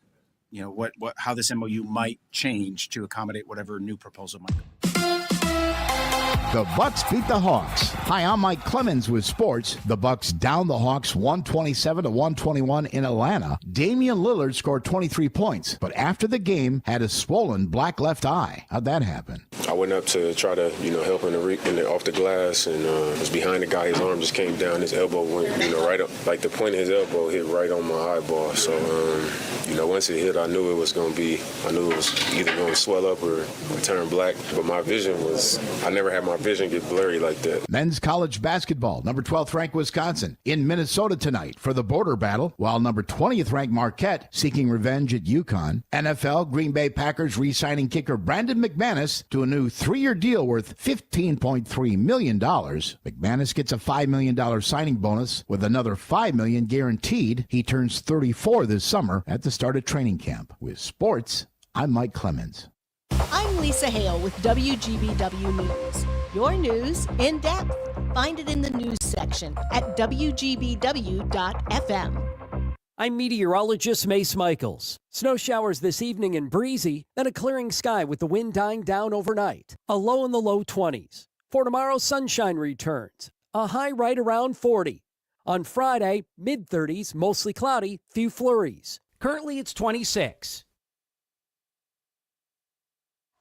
how this MOU might change to accommodate whatever new proposal might come. The Bucks beat the Hawks. Hi, I'm Mike Clemens with sports. The Bucks down the Hawks 127-121 in Atlanta. Damian Lillard scored 23 points, but after the game had a swollen black left eye. How'd that happen? I went up to try to, help him off the glass, and was behind the guy. His arm just came down. His elbow went, right up, like the point of his elbow hit right on my eyeball. So, once it hit, I knew it was either going to swell up or turn black. But my vision I never had my vision get blurry like that. Men's college basketball, number 12th ranked Wisconsin in Minnesota tonight for the border battle, while number 20th ranked Marquette seeking revenge at UConn. NFL, Green Bay Packers re-signing kicker Brandon McManus to a new 3-year deal worth $15.3 million. McManus gets a $5 million signing bonus with another $5 million guaranteed. He turns 34 this summer at the start of training camp. With sports, I'm Mike Clemens. I'm Lisa Hale with WGBW News. Your news in depth. Find it in the news section at WGBW.FM. I'm meteorologist Mace Michaels. Snow showers this evening and breezy, then a clearing sky with the wind dying down overnight. A low in the low 20s. For tomorrow, sunshine returns. A high right around 40. On Friday, mid-30s, mostly cloudy, few flurries. Currently, it's 26.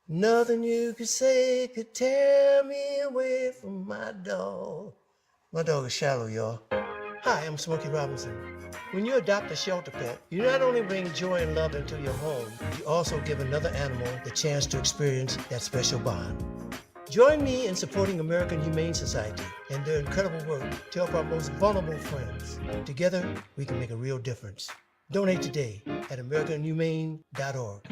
Nothing you could say could tear me away from my dog. My dog is shallow, y'all. Hi, I'm Smokey Robinson. When you adopt a shelter pet, you not only bring joy and love into your home, you also give another animal the chance to experience that special bond. Join me in supporting American Humane Society and their incredible work to help our most vulnerable friends. Together, we can make a real difference. Donate today at AmericanHumane.org.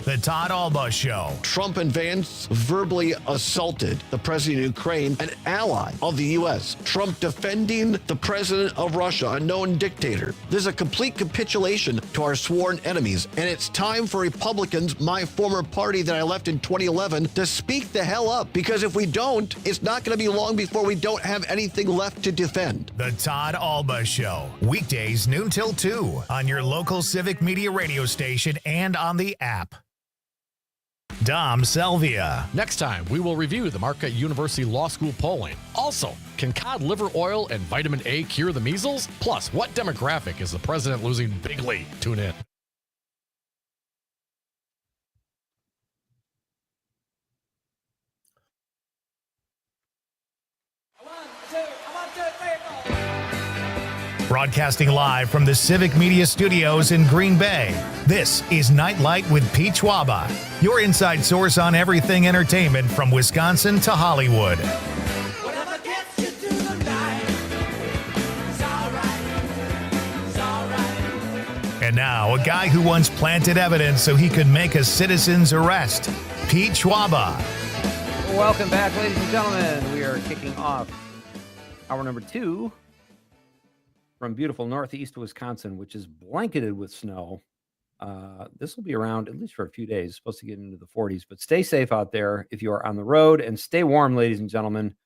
The Todd Alba Show. Trump and Vance verbally assaulted the president of Ukraine, an ally of the U.S. Trump defending the president of Russia, a known dictator. This is a complete capitulation to our sworn enemies. And it's time for Republicans, my former party that I left in 2011, to speak the hell up. Because if we don't, it's not going to be long before we don't have anything left to defend. The Todd Alba Show. Weekdays noon till 2 on your local Civic Media radio station and on the app. Dom Selvia. Next time, we will review the Marquette University Law School polling. Also, can cod liver oil and vitamin A cure the measles? Plus, what demographic is the president losing bigly? Tune in. Broadcasting live from the Civic Media Studios in Green Bay, this is Night Light with Pete Schwaba, your inside source on everything entertainment from Wisconsin to Hollywood. And now, a guy who once planted evidence so he could make a citizen's arrest, Pete Schwaba. Welcome back, ladies and gentlemen. We are kicking off hour number 2 from beautiful northeast Wisconsin, which is blanketed with snow. This will be around at least for a few days. It's supposed to get into the 40s, but stay safe out there if you are on the road, and stay warm, ladies and gentlemen.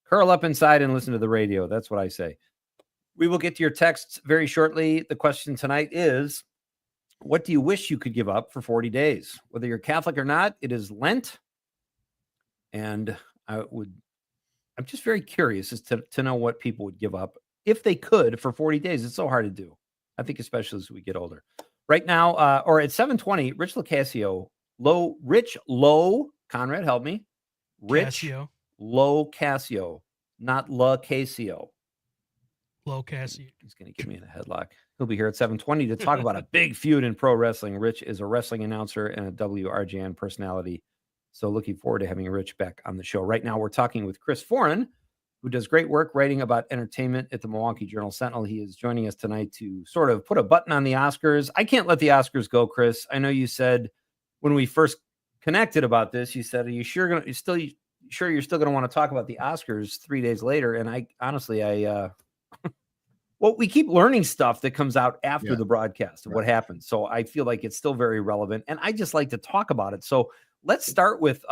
Curl up inside and listen to the radio. That's what I say. We will get to your texts very shortly. The question tonight is, what do you wish you could give up for 40 days? Whether you're Catholic or not, it is Lent. And I'm just very curious as to know what people would give up if they could for 40 days. It's so hard to do. I think especially as we get older. Right now, or at 7:20, Rich Low, Conrad, help me. Rich Low Casio, not La Casio. Low Casio. He's going to get me in a headlock. He'll be here at 7:20 to talk about a big feud in pro wrestling. Rich is a wrestling announcer and a WRGN personality. So looking forward to having Rich back on the show. Right now, we're talking with Chris Foran, who does great work writing about entertainment at the Milwaukee Journal-Sentinel. He is joining us tonight to sort of put a button on the Oscars. I can't let the Oscars go, Chris. I know you said when we first connected about this, you said, "Are you sure you're still going to want to talk about the Oscars 3 days later?" And I honestly, well, we keep learning stuff that comes out after the broadcast of what happens. So I feel like it's still very relevant, and I just like to talk about it. So let's start with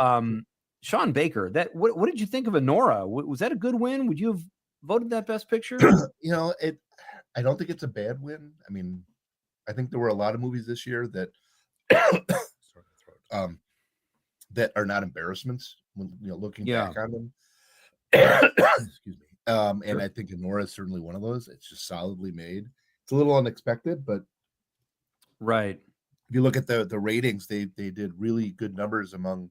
Sean Baker. What did you think of Anora? Was that a good win? Would you have voted that Best Picture? I don't think it's a bad win. I mean, I think there were a lot of movies this year that that are not embarrassments when looking back on them. Excuse me. And I think Anora is certainly one of those. It's just solidly made. It's a little unexpected, but right. If you look at the ratings, they did really good numbers among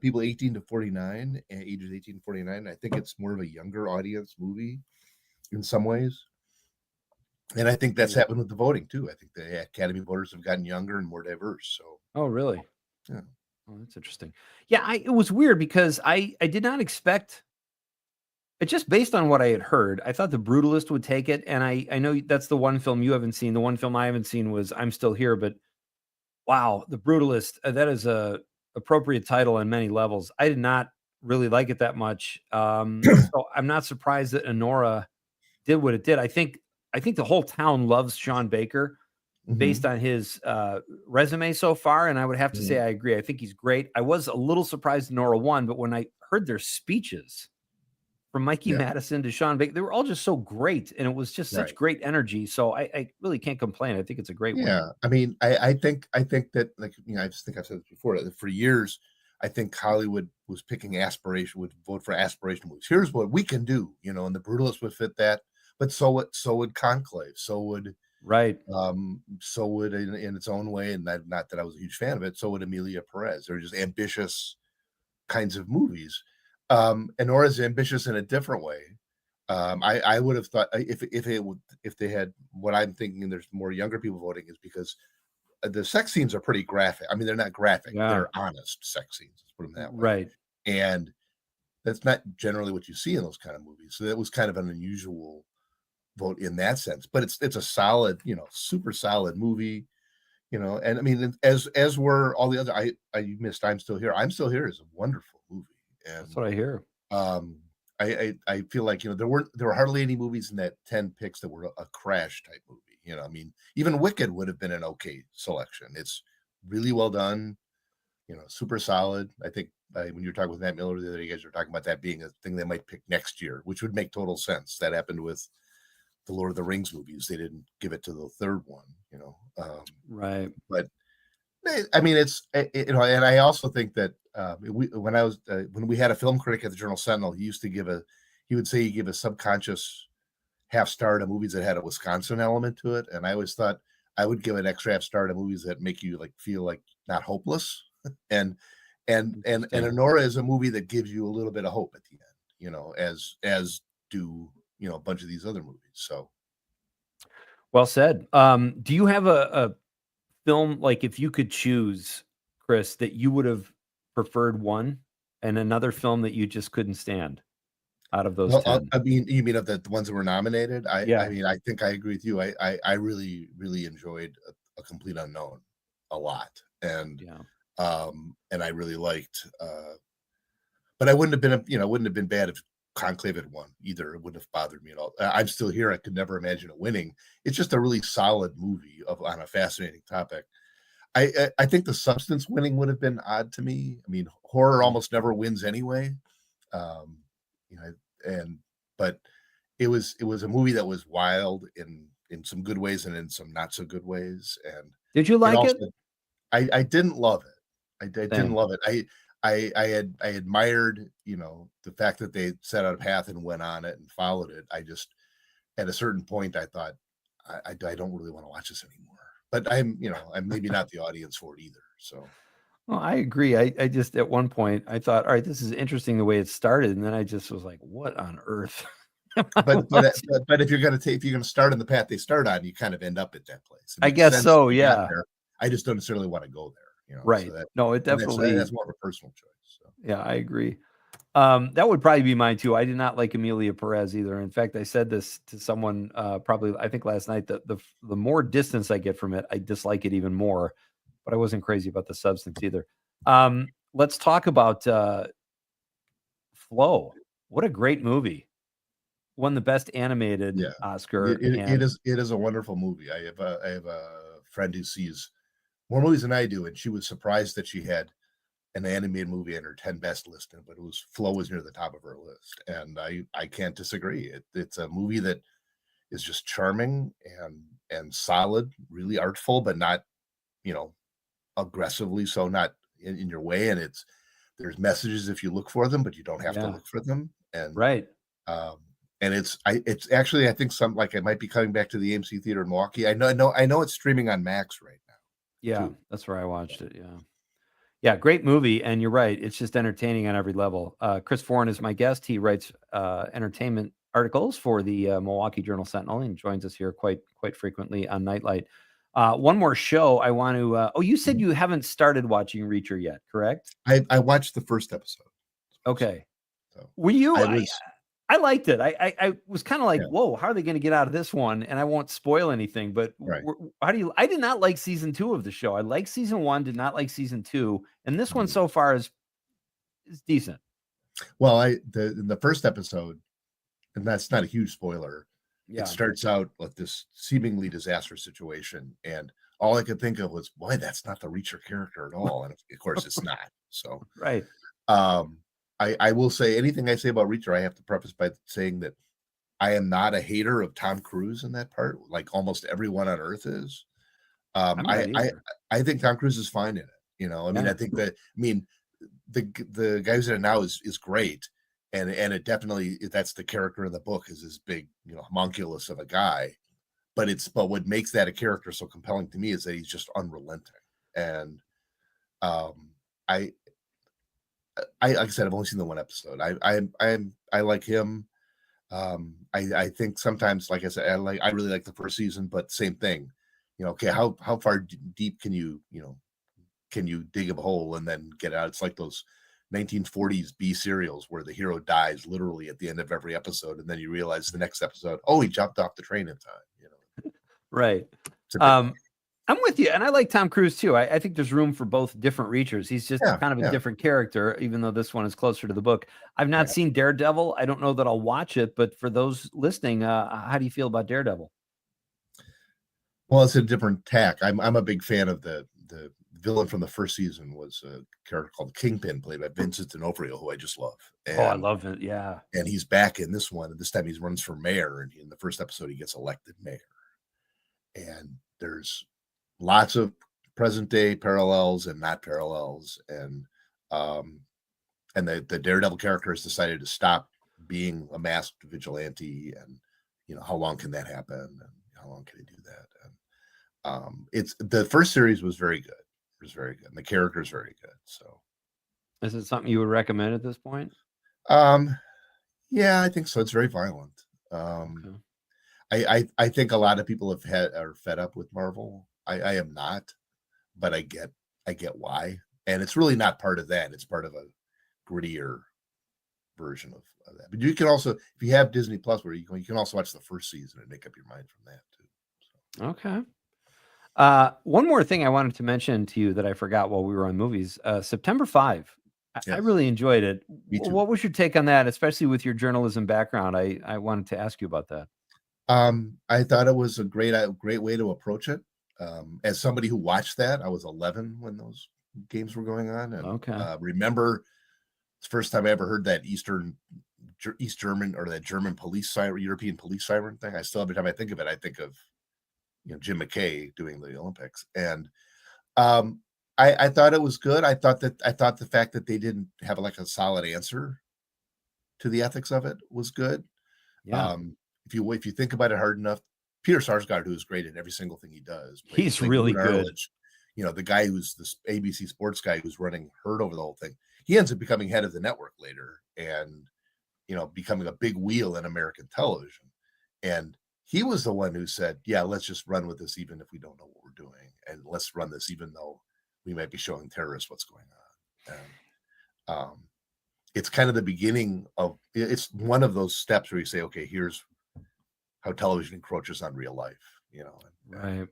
people 18 to 49, ages 18 to 49. I think it's more of a younger audience movie in some ways. And I think that's happened with the voting too. I think the Academy voters have gotten younger and more diverse. So, oh, really? Yeah. Oh, that's interesting. Yeah, it was weird because I did not expect it. Just based on what I had heard, I thought The Brutalist would take it. And I know that's the one film you haven't seen. The one film I haven't seen was I'm Still Here. But wow, The Brutalist, that is a appropriate title on many levels. I did not really like it that much. So I'm not surprised that Anora did what it did. I think the whole town loves Sean Baker based on his resume so far. And I would have to say I agree. I think he's great. I was a little surprised Anora won, but when I heard their speeches from Mikey Yeah. Madison to Sean Baker. They were all just so great, and it was just such Right. great energy. So I really can't complain. I think it's a great one. Yeah, I mean, I think that, like, I just think I've said this before, that for years, I think Hollywood was picking aspiration, would vote for aspirational movies. Here's what we can do, and the Brutalist would fit that, but so would Conclave, Right. so would in its own way, and not that I was a huge fan of it, so would Emilia Perez. They're just ambitious kinds of movies. And Nora's ambitious in a different way. I would have thought, if they had what I'm thinking, and there's more younger people voting, is because the sex scenes are pretty graphic. I mean, they're not graphic; Yeah. they're honest sex scenes. Let's put them that way. Right. And that's not generally what you see in those kind of movies. So that was kind of an unusual vote in that sense. But it's a solid, super solid movie. And I mean, as were all the other. You missed I'm Still Here. I'm Still Here is a wonderful movie, and That's what I hear. I feel like, there were hardly any movies in that 10 picks that were a crash type movie. I mean, even Wicked would have been an okay selection. It's really well done, super solid. I think when you were talking with Matt Miller the other day, you guys were talking about that being a thing they might pick next year, which would make total sense. That happened with the Lord of the Rings movies. They didn't give it to the third one, Right. but I mean, and I also think that when we had a film critic at the Journal Sentinel, he would say he gave a subconscious half star to movies that had a Wisconsin element to it, and I always thought I would give an extra half star to movies that make you feel like not hopeless, and Honora is a movie that gives you a little bit of hope at the end, as do a bunch of these other movies. So, Well said. Do you have a film, like, if you could choose, Chris, that you would have preferred one, and another film that you just couldn't stand out of those well, 10? I mean, you mean of the ones that were nominated? I Yeah. mean, I think I agree with you. I really, really enjoyed a Complete Unknown a lot, and I really liked. But I wouldn't have been, wouldn't have been bad if Conclave had won either. It wouldn't have bothered me at all. I'm Still Here. I could never imagine it winning. It's just a really solid movie on a fascinating topic. I think The Substance winning would have been odd to me. I mean, horror almost never wins anyway. But it was a movie that was wild in some good ways and in some not so good ways. And did you like it? I didn't love it. I didn't Same. love it. I admired, the fact that they set out a path and went on it and followed it. I just, at a certain point, I thought, I don't really want to watch this anymore. But I'm maybe not the audience for it either. So, Well, I agree. I just, at one point, I thought, all right, this is interesting the way it started, and then I just was like, what on earth? but if you're going to start on the path they start on, you kind of end up at that place. I guess so. That you got Yeah. there. I just don't necessarily want to go there. Right. So No, it definitely. that's more of a personal choice. So. Yeah, I agree. That would probably be mine too. I did not like Emilia Perez either. In fact, I said this to someone probably, I think last night, that the more distance I get from it, I dislike it even more. But I wasn't crazy about The Substance either. Let's talk about Flow. What a great movie! Won the best animated Oscar. It is a wonderful movie. I have a friend who sees more movies than I do, and she was surprised that she had an animated movie in her 10 best list, but Flow was near the top of her list, and I can't disagree. It's a movie that is just charming and solid, really artful, but not aggressively so, not in your way. And there's messages if you look for them, but you don't have to look for them. And right. And it's actually, I think, it might be coming back to the AMC Theater in Milwaukee. I know it's streaming on Max right now. Yeah, that's where I watched it. Yeah, great movie. And you're right, it's just entertaining on every level. Chris Foran is my guest. He writes entertainment articles for the Milwaukee Journal Sentinel and joins us here quite frequently on Nightlight. One more show I want to. You said you haven't started watching Reacher yet, correct? I watched the first episode. Okay. So were you? I liked it. I was kind of like, whoa, how are they going to get out of this one? And I won't spoil anything, but how do you? I did not like season 2 of the show. I liked season 1, did not like season 2, and this one so far is decent. Well, in the first episode, and that's not a huge spoiler. Yeah. It starts out like this seemingly disastrous situation, and all I could think of was, boy, that's not the Reacher character at all. And of course, it's not. So right. I will say anything I say about Reacher, I have to preface by saying that I am not a hater of Tom Cruise in that part, like almost everyone on Earth is. I'm not I either. I think Tom Cruise is fine in it. I mean, Yeah. I think that the guy who's in it now is great, and it definitely that's the character in the book is this big homunculus of a guy, but what makes that a character so compelling to me is that he's just unrelenting, and I like I said, I've only seen the one episode. I like him. I think sometimes, like I said, I really like the first season, but same thing. Okay, how far deep can you dig a hole and then get out? It's like those 1940s B serials where the hero dies literally at the end of every episode, and then you realize the next episode, oh, he jumped off the train in time. Right. I'm with you, and I like Tom Cruise too. I think there's room for both different Reachers. He's just kind of a different character, even though this one is closer to the book. I've not seen Daredevil. I don't know that I'll watch it, but for those listening, how do you feel about Daredevil? Well, it's a different tack. I'm a big fan of the villain from the first season was a character called Kingpin, played by Vincent D'Onofrio, who I just love. I love it. Yeah. And he's back in this one, and this time he runs for mayor, and in the first episode he gets elected mayor. And there's lots of present day parallels and not parallels, and the Daredevil character has decided to stop being a masked vigilante, and how long can that happen, and how long can he do that? And it's the first series was very good. It was very good, and the character is very good. So, is it something you would recommend at this point? Yeah, I think so. It's very violent. I think a lot of people are fed up with Marvel. I am not, but I get why, and it's really not part of that. It's part of a grittier version of that. But you can also, if you have Disney Plus, where you can also watch the first season and make up your mind from that too. So. Okay. One more thing I wanted to mention to you that I forgot while we were on movies. September 5. I really enjoyed it. What was your take on that, especially with your journalism background? I wanted to ask you about that. I thought it was a great way to approach it. As somebody who watched that, I was 11 when those games were going on, and remember the first time I ever heard that East German or that German police siren, European police siren thing. I still, every time I think of it, I think of Jim McKay doing the Olympics, and I thought it was good. I thought the fact that they didn't have like a solid answer to the ethics of it was good. Yeah. If you think about it hard enough, Peter Sarsgaard, who is great in every single thing he does, he's really good. The guy who's this ABC Sports guy who's running Herd over the whole thing. He ends up becoming head of the network later, and becoming a big wheel in American television. And he was the one who said, "Yeah, let's just run with this, even if we don't know what we're doing, and let's run this, even though we might be showing terrorists what's going on." And it's kind of the beginning of. It's one of those steps where you say, "Okay, here's how television encroaches on real life." Right.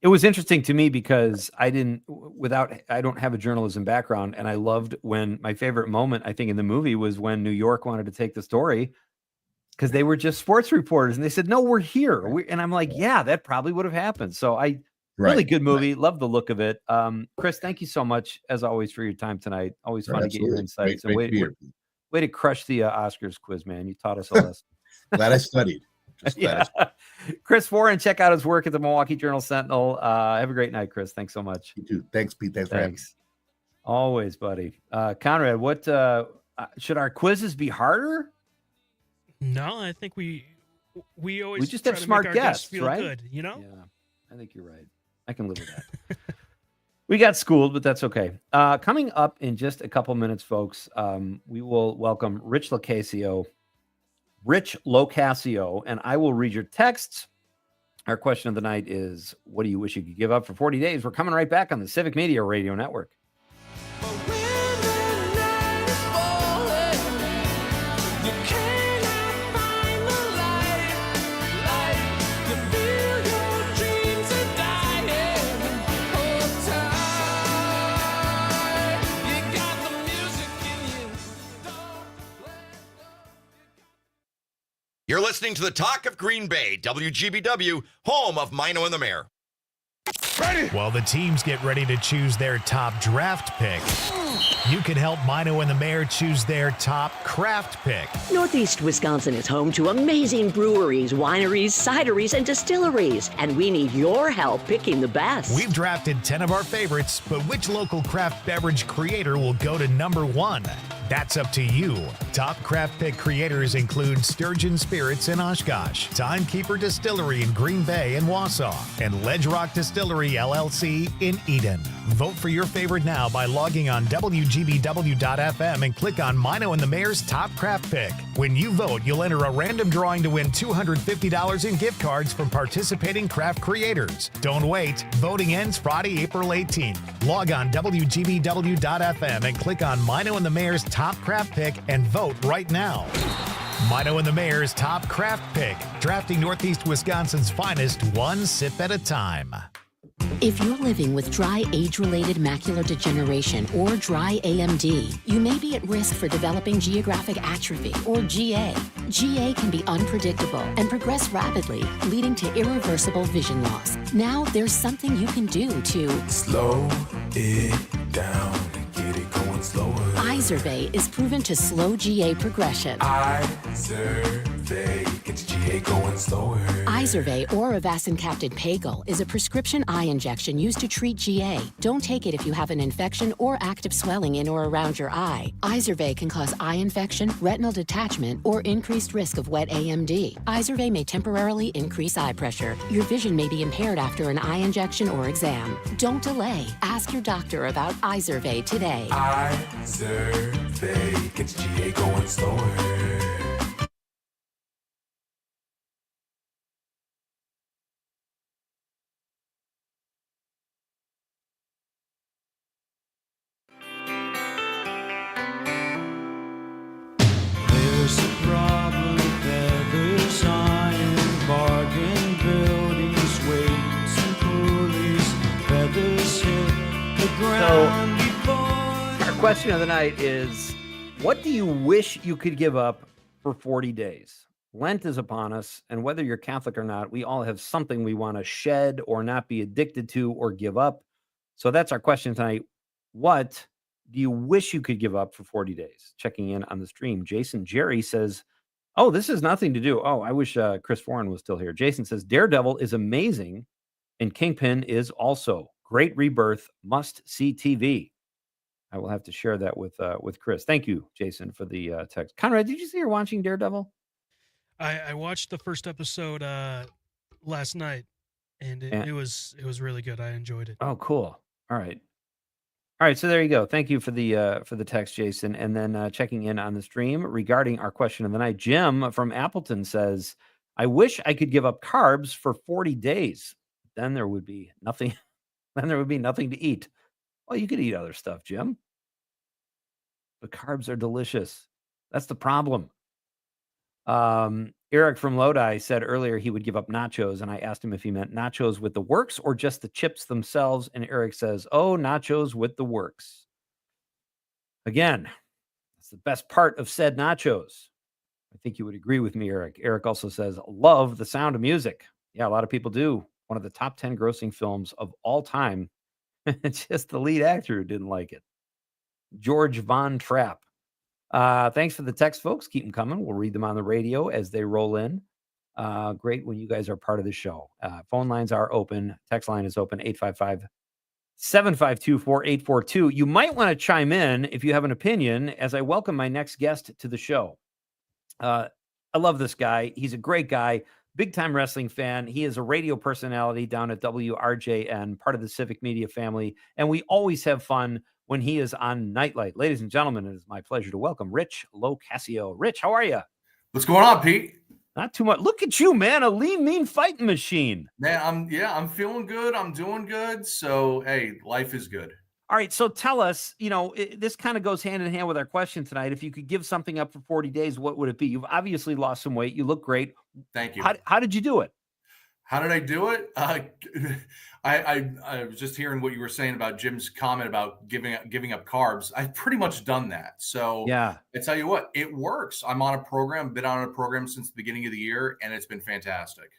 It was interesting to me because I don't have a journalism background, and I loved when my favorite moment, I think, in the movie was when New York wanted to take the story because they were just sports reporters, and they said, "No, we're here." And I'm like, "Yeah, that probably would have happened." So really good movie. Love the look of it. Chris, thank you so much as always for your time tonight. Always fun to get your insights. Great way to crush the Oscars quiz, man. You taught us a lesson. Glad I studied. Chris Warren, check out his work at the Milwaukee Journal Sentinel. Have a great night, Chris. Thanks so much. You too. Thanks, Pete. Thanks for having me. Always, buddy. Conrad, what should our quizzes be harder? No, I think we always just try have to smart make our guests guests, feel right? good, Yeah, I think you're right. I can live with that. We got schooled, but that's okay. Coming up in just a couple minutes, folks, we will welcome Rich Locascio, and I will read your texts. Our question of the night is, what do you wish you could give up for 40 days? We're coming right back on the Civic Media Radio Network. You're listening to the Talk of Green Bay, WGBW, home of Mino and the Mayor. While the teams get ready to choose their top draft pick, You can help Mino and the Mayor choose their top craft pick. Northeast Wisconsin is home to amazing breweries, wineries, cideries, and distilleries, and we need your help picking the best. We've drafted 10 of our favorites, but which local craft beverage creator will go to number 1? That's up to you. Top craft pick creators include Sturgeon Spirits in Oshkosh, Timekeeper Distillery in Green Bay and Wausau, and Ledge Rock Distillery LLC in Eden. Vote for your favorite now by logging on WGBW.FM and click on Mino and the Mayor's Top Craft Pick. When you vote, you'll enter a random drawing to win $250 in gift cards from participating craft creators. Don't wait. Voting ends Friday, April 18th. Log on WGBW.FM and click on Mino and the Mayor's Top Craft Pick and vote right now. Mino and the Mayor's Top Craft Pick, drafting Northeast Wisconsin's finest one sip at a time. If you're living with dry age-related macular degeneration or dry AMD, you may be at risk for developing geographic atrophy or GA. GA can be unpredictable and progress rapidly, leading to irreversible vision loss. Now there's something you can do to slow it down and get it going slower. Izervay is proven to slow GA progression. Izervay gets GA going slower. Izervay or avacincaptad pagel is a prescription eye injection used to treat GA. Don't take it if you have an infection or active swelling in or around your eye. Izervay can cause eye infection, retinal detachment, or increased risk of wet AMD. Izervay may temporarily increase eye pressure. Your vision may be impaired after an eye injection or exam. Don't delay. Ask your doctor about Izervay today. Izervay gets GA going slower. There's a problem, feathers, iron, bargain buildings, weights and pulleys, feathers hit the ground before. Our question of the night is, what do you wish you could give up for 40 days? Lent is upon us, and whether you're Catholic or not, we all have something we want to shed or not be addicted to or give up. So that's our question tonight. What do you wish you could give up for 40 days? Checking in on the stream, Jason Jerry says, oh, this has nothing to do. Oh, I wish Chris Foran was still here. Jason says, Daredevil is amazing, and Kingpin is also. Great rebirth, must-see TV. I will have to share that with Chris. Thank you, Jason, for the text. Conrad, did you see you're watching Daredevil? I watched the first episode last night, and it was really good. I enjoyed it. Oh, cool. All right. So there you go. Thank you for the text, Jason. And then checking in on the stream regarding our question of the night, Jim from Appleton says, I wish I could give up carbs for 40 days. Then there would be nothing. Then there would be nothing to eat. Well, you could eat other stuff, Jim. The carbs are delicious. That's the problem. Eric from Lodi said earlier he would give up nachos, and I asked him if he meant nachos with the works or just the chips themselves, and Eric says, oh, nachos with the works. Again, that's the best part of said nachos. I think you would agree with me, Eric. Eric also says, love The Sound of Music. Yeah, a lot of people do. One of the top 10 grossing films of all time. It's just the lead actor who didn't like it. George Von Trapp. Thanks for the text, folks. Keep them coming. We'll read them on the radio as they roll in. Great when you guys are part of the show. Phone lines are open. Text line is open, 855-752-4842. You might want to chime in if you have an opinion as I welcome my next guest to the show. I love this guy. He's a great guy. Big-time wrestling fan. He is a radio personality down at WRJN, part of the Civic Media family, and we always have fun when he is on Nightlight. Ladies and gentlemen, it is my pleasure to welcome Rich Locascio. Rich, how are you? What's going on, Pete? Not too much. Look at you, man, a lean, mean fighting machine. Man, I'm feeling good. I'm doing good. So, hey, life is good. All right, so tell us, this kind of goes hand in hand with our question tonight. If you could give something up for 40 days, what would it be? You've obviously lost some weight. You look great. Thank you. How did you do it? How did I do it? I was just hearing what you were saying about Jim's comment about giving up carbs. I've pretty much done that. So yeah, I tell you what, it works. I'm on a program, been on a program since the beginning of the year, and it's been fantastic.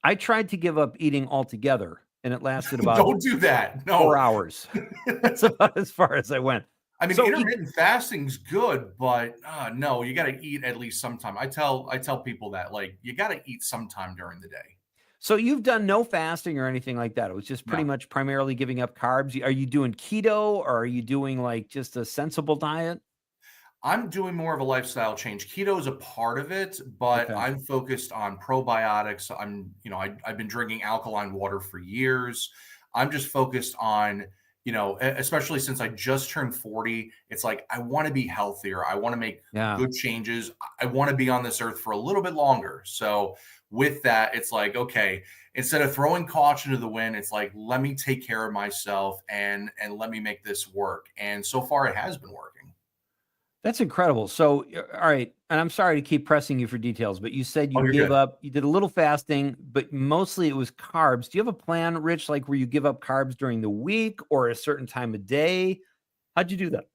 I tried to give up eating altogether, and it lasted about Don't do that. No. 4 hours. That's about as far as I went. I mean, So intermittent fasting's good, but no, you got to eat at least sometime. I tell people that, like, you got to eat sometime during the day. So you've done no fasting or anything like that. It was just pretty No. much primarily giving up carbs. Are you doing keto or are you doing like just a sensible diet? I'm doing more of a lifestyle change. Keto is a part of it, but Okay. I'm focused on probiotics. I've been drinking alkaline water for years. I'm just focused on, especially since I just turned 40, it's like I want to be healthier. I want to make Yeah. good changes. I want to be on this earth for a little bit longer. So with that, it's like, okay, instead of throwing caution to the wind, it's like, let me take care of myself and let me make this work. And so far it has been working. That's incredible. So, all right, and I'm sorry to keep pressing you for details, but you said you Oh, you're gave good. up, you did a little fasting, but mostly it was carbs. Do you have a plan, Rich, like where you give up carbs during the week or a certain time of day? How'd you do that?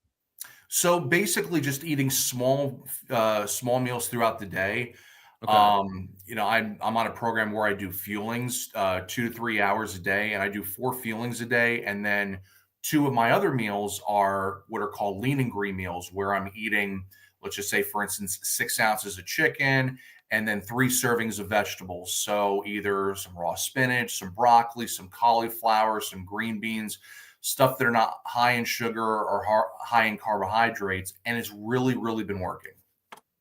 So basically just eating small meals throughout the day. Okay. I'm on a program where I do fuelings 2 to 3 hours a day, and I do 4 fuelings a day. And then 2 of my other meals are what are called lean and green meals, where I'm eating, let's just say, for instance, 6 ounces of chicken and then 3 servings of vegetables. So either some raw spinach, some broccoli, some cauliflower, some green beans, stuff that are not high in sugar or high in carbohydrates. And it's really, really been working.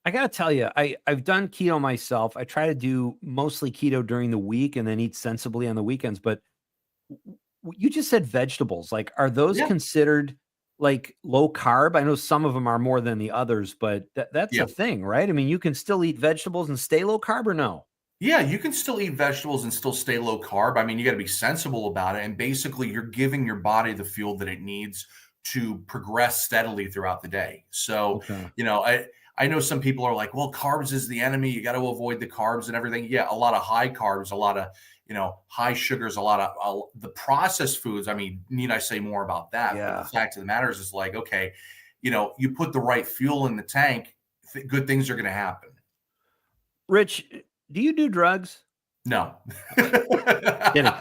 I gotta tell you, I've done keto myself. I try to do mostly keto during the week and then eat sensibly on the weekends. But you just said vegetables. Like, are those Yeah. considered like low carb? I know some of them are more than the others, but that's Yeah. a thing, right? I mean, you can still eat vegetables and stay low carb or no? Yeah, you can still eat vegetables and still stay low carb. I mean, you got to be sensible about it. And basically, you're giving your body the fuel that it needs to progress steadily throughout the day. So, Okay. I know some people are like, well, carbs is the enemy. You got to avoid the carbs and everything. Yeah, a lot of high carbs, a lot of, high sugars, a lot of the processed foods. I mean, need I say more about that? But Yeah. the fact of the matter is like, okay, you put the right fuel in the tank, good things are going to happen. Rich, do you do drugs? No. Kidding.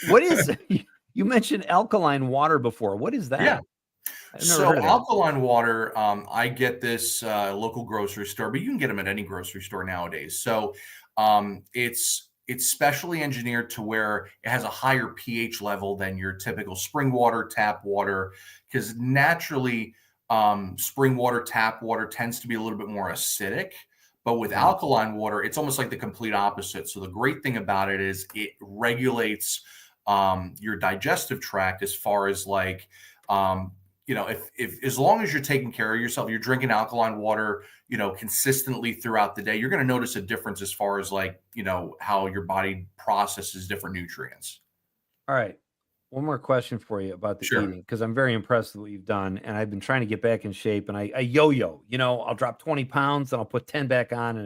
What is you mentioned alkaline water before? What is that? Yeah. I've never So heard of that. alkaline water, I get this local grocery store, but you can get them at any grocery store nowadays. So it's specially engineered to where it has a higher pH level than your typical spring water, tap water, because naturally spring water, tap water tends to be a little bit more acidic. But with alkaline water, it's almost like the complete opposite. So the great thing about it is it regulates your digestive tract as far as like, if as long as you're taking care of yourself, you're drinking alkaline water, consistently throughout the day, you're going to notice a difference as far as like, how your body processes different nutrients. All right. One more question for you about the Sure. eating, because I'm very impressed with what you've done. And I've been trying to get back in shape and I yo-yo, I'll drop 20 pounds and I'll put 10 back on.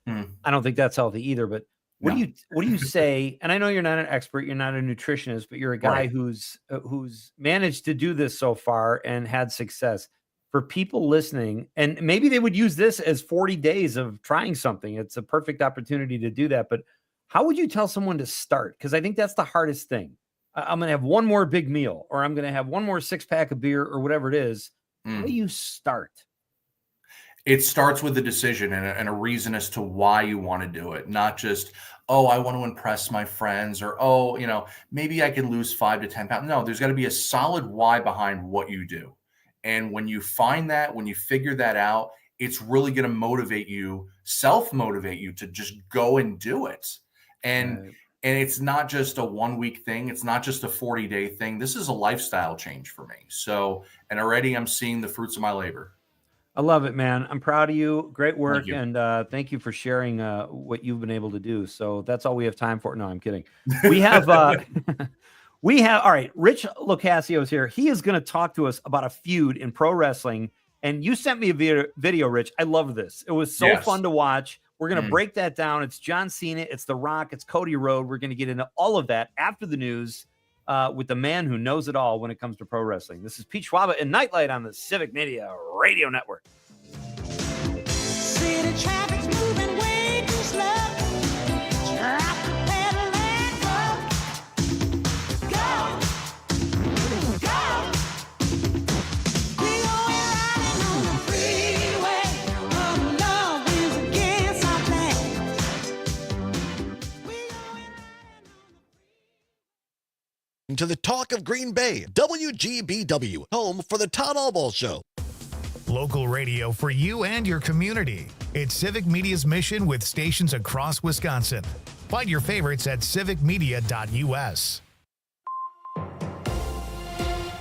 And I don't think that's healthy either. But what No. do you say? And I know you're not an expert, you're not a nutritionist, but you're a guy Right. who's managed to do this so far and had success. For people listening, and maybe they would use this as 40 days of trying something. It's a perfect opportunity to do that. But how would you tell someone to start? Because I think that's the hardest thing. I'm going to have one more big meal, or I'm going to have one more 6-pack of beer, or whatever it is. How do you start? It starts with a decision and a reason as to why you want to do it, not just, oh, I want to impress my friends, or, oh, maybe I can lose 5 to 10 pounds. No, there's got to be a solid why behind what you do. And when you find that, when you figure that out, it's really going to motivate you, self-motivate you to just go and do it. And it's not just a 1-week thing. It's not just a 40-day thing. This is a lifestyle change for me. So, and already I'm seeing the fruits of my labor. I love it, man. I'm proud of you. Great work. you. And thank you for sharing what you've been able to do. So that's all we have time for. No, I'm kidding. We have, all right, Rich Locascio is here. He is going to talk to us about a feud in pro wrestling. And you sent me a video, Rich. I love this. It was so fun to watch. We're going to break that down. It's John Cena. It's The Rock. It's Cody Rhodes. We're going to get into all of that after the news with the man who knows it all when it comes to pro wrestling. This is Pete Schwaba and Nite Lite on the Civic Media Radio Network. City traffic's moving way too slow. Drop the pedal and go. Go. Go. We To the Talk of Green Bay, WGBW, home for the Todd Albaugh Show. Local radio for you and your community. It's Civic Media's mission with stations across Wisconsin. Find your favorites at civicmedia.us.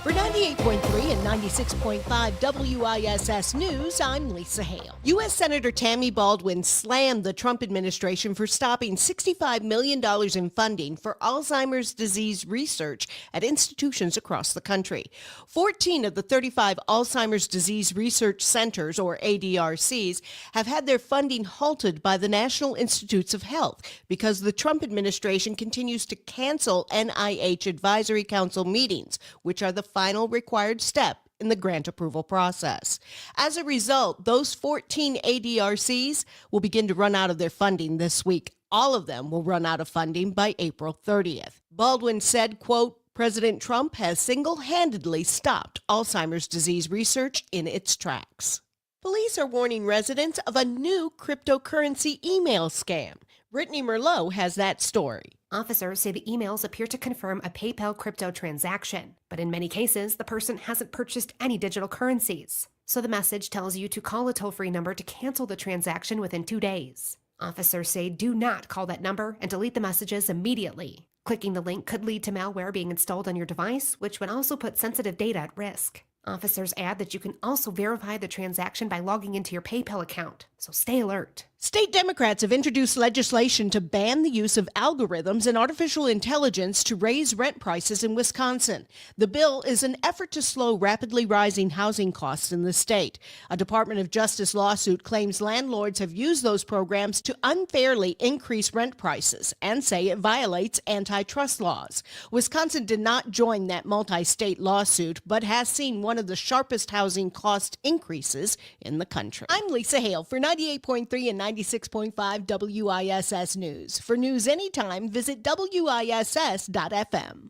For 98.3 and 96.5 WISS News, I'm Lisa Hale. U.S. Senator Tammy Baldwin slammed the Trump administration for stopping $65 million in funding for Alzheimer's disease research at institutions across the country. 14 of the 35 Alzheimer's disease research centers, or ADRCs, have had their funding halted by the National Institutes of Health because the Trump administration continues to cancel NIH Advisory Council meetings, which are the final required step in the grant approval process. As a result, those 14 ADRCs will begin to run out of their funding this week. All of them will run out of funding by April 30th. Baldwin said, quote, President Trump has single-handedly stopped Alzheimer's disease research in its tracks. Police are warning residents of a new cryptocurrency email scam. Brittany Merlot has that story. Officers say the emails appear to confirm a PayPal crypto transaction, but in many cases, the person hasn't purchased any digital currencies. So the message tells you to call a toll-free number to cancel the transaction within 2 days. Officers say do not call that number and delete the messages immediately. Clicking the link could lead to malware being installed on your device, which would also put sensitive data at risk. Officers add that you can also verify the transaction by logging into your PayPal account, so stay alert. State Democrats have introduced legislation to ban the use of algorithms and artificial intelligence to raise rent prices in Wisconsin. The bill is an effort to slow rapidly rising housing costs in the state. A Department of Justice lawsuit claims landlords have used those programs to unfairly increase rent prices and say it violates antitrust laws. Wisconsin did not join that multi-state lawsuit, but has seen one of the sharpest housing cost increases in the country. I'm Lisa Hale for 98.3 and 96.5 WISS News. For news anytime, visit WISS.FM.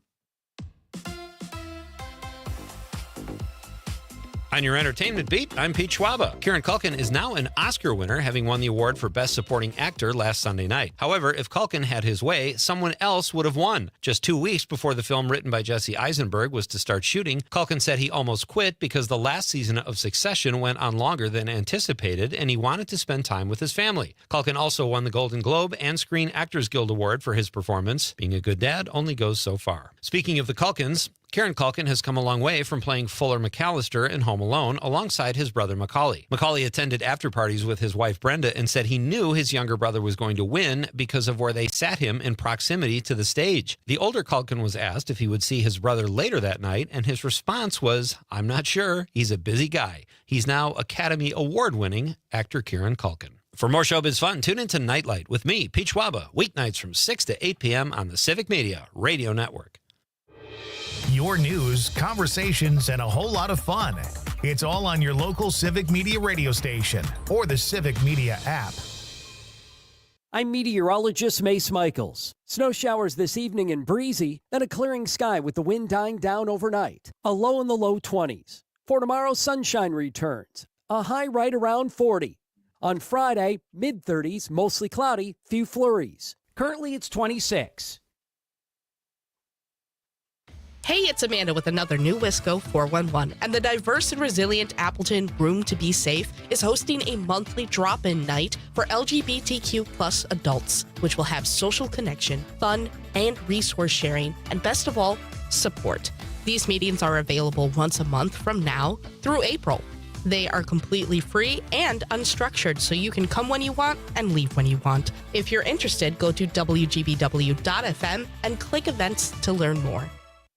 On your entertainment beat, I'm Pete Schwaba. Kieran Culkin is now an Oscar winner, having won the award for Best Supporting Actor last Sunday night. However, if Culkin had his way, someone else would have won. Just 2 weeks before the film written by Jesse Eisenberg was to start shooting, Culkin said he almost quit because the last season of Succession went on longer than anticipated, and he wanted to spend time with his family. Culkin also won the Golden Globe and Screen Actors Guild Award for his performance. Being a good dad only goes so far. Speaking of the Culkins, Kieran Culkin has come a long way from playing Fuller McAllister in Home Alone alongside his brother Macaulay. Macaulay attended after-parties with his wife Brenda and said he knew his younger brother was going to win because of where they sat him in proximity to the stage. The older Culkin was asked if he would see his brother later that night, and his response was, "I'm not sure. He's a busy guy." He's now Academy Award-winning actor Kieran Culkin. For more showbiz fun, tune into Night Light with me, Pete Schwaba, weeknights from 6 to 8 p.m. on the Civic Media Radio Network. Your news, conversations, and a whole lot of fun. It's all on your local Civic Media radio station or the Civic Media app. I'm meteorologist Mace Michaels. Snow showers this evening and breezy, then a clearing sky with the wind dying down overnight. A low in the low 20s. For tomorrow, sunshine returns. A high right around 40. On Friday, mid-30s, mostly cloudy, few flurries. Currently, it's 26. Hey, it's Amanda with another new Wisco 411, and the diverse and resilient Appleton Room to Be Safe is hosting a monthly drop-in night for LGBTQ plus adults, which will have social connection, fun, and resource sharing, and best of all, support. These meetings are available once a month from now through April. They are completely free and unstructured, so you can come when you want and leave when you want. If you're interested, go to WGBW.FM and click events to learn more.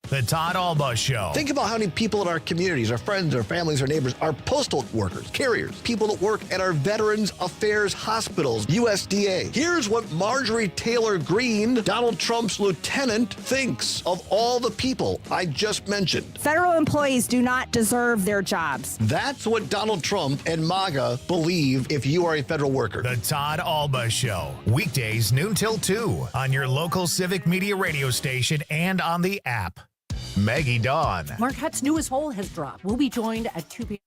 The Todd Albaugh Show. Think about how many people in our communities, our friends, our families, our neighbors, our postal workers, carriers, people that work at our Veterans Affairs hospitals, USDA. Here's what Marjorie Taylor Greene, Donald Trump's lieutenant, thinks of all the people I just mentioned. Federal employees do not deserve their jobs. That's what Donald Trump and MAGA believe if you are a federal worker. The Todd Albaugh Show. Weekdays noon till 2 on your local Civic Media radio station and on the app. Maggie Dawn. Marquette's newest hole has dropped. We'll be joined at 2 p.m.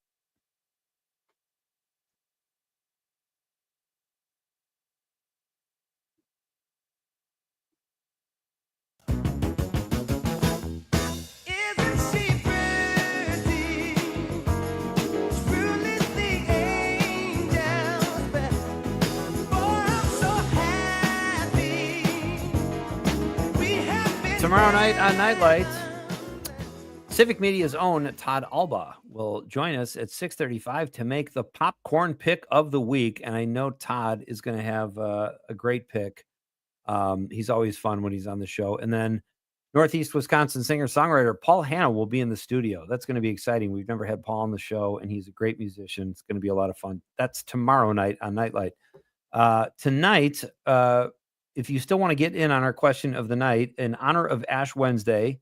tomorrow night on Nightlight, Civic Media's own Todd Alba will join us at 6:35 to make the popcorn pick of the week. And I know Todd is going to have a great pick. He's always fun when he's on the show. And then Northeast Wisconsin singer-songwriter Paul Hanna will be in the studio. That's going to be exciting. We've never had Paul on the show, and he's a great musician. It's going to be a lot of fun. That's tomorrow night on Nightlight. Tonight, if you still want to get in on our question of the night, in honor of Ash Wednesday,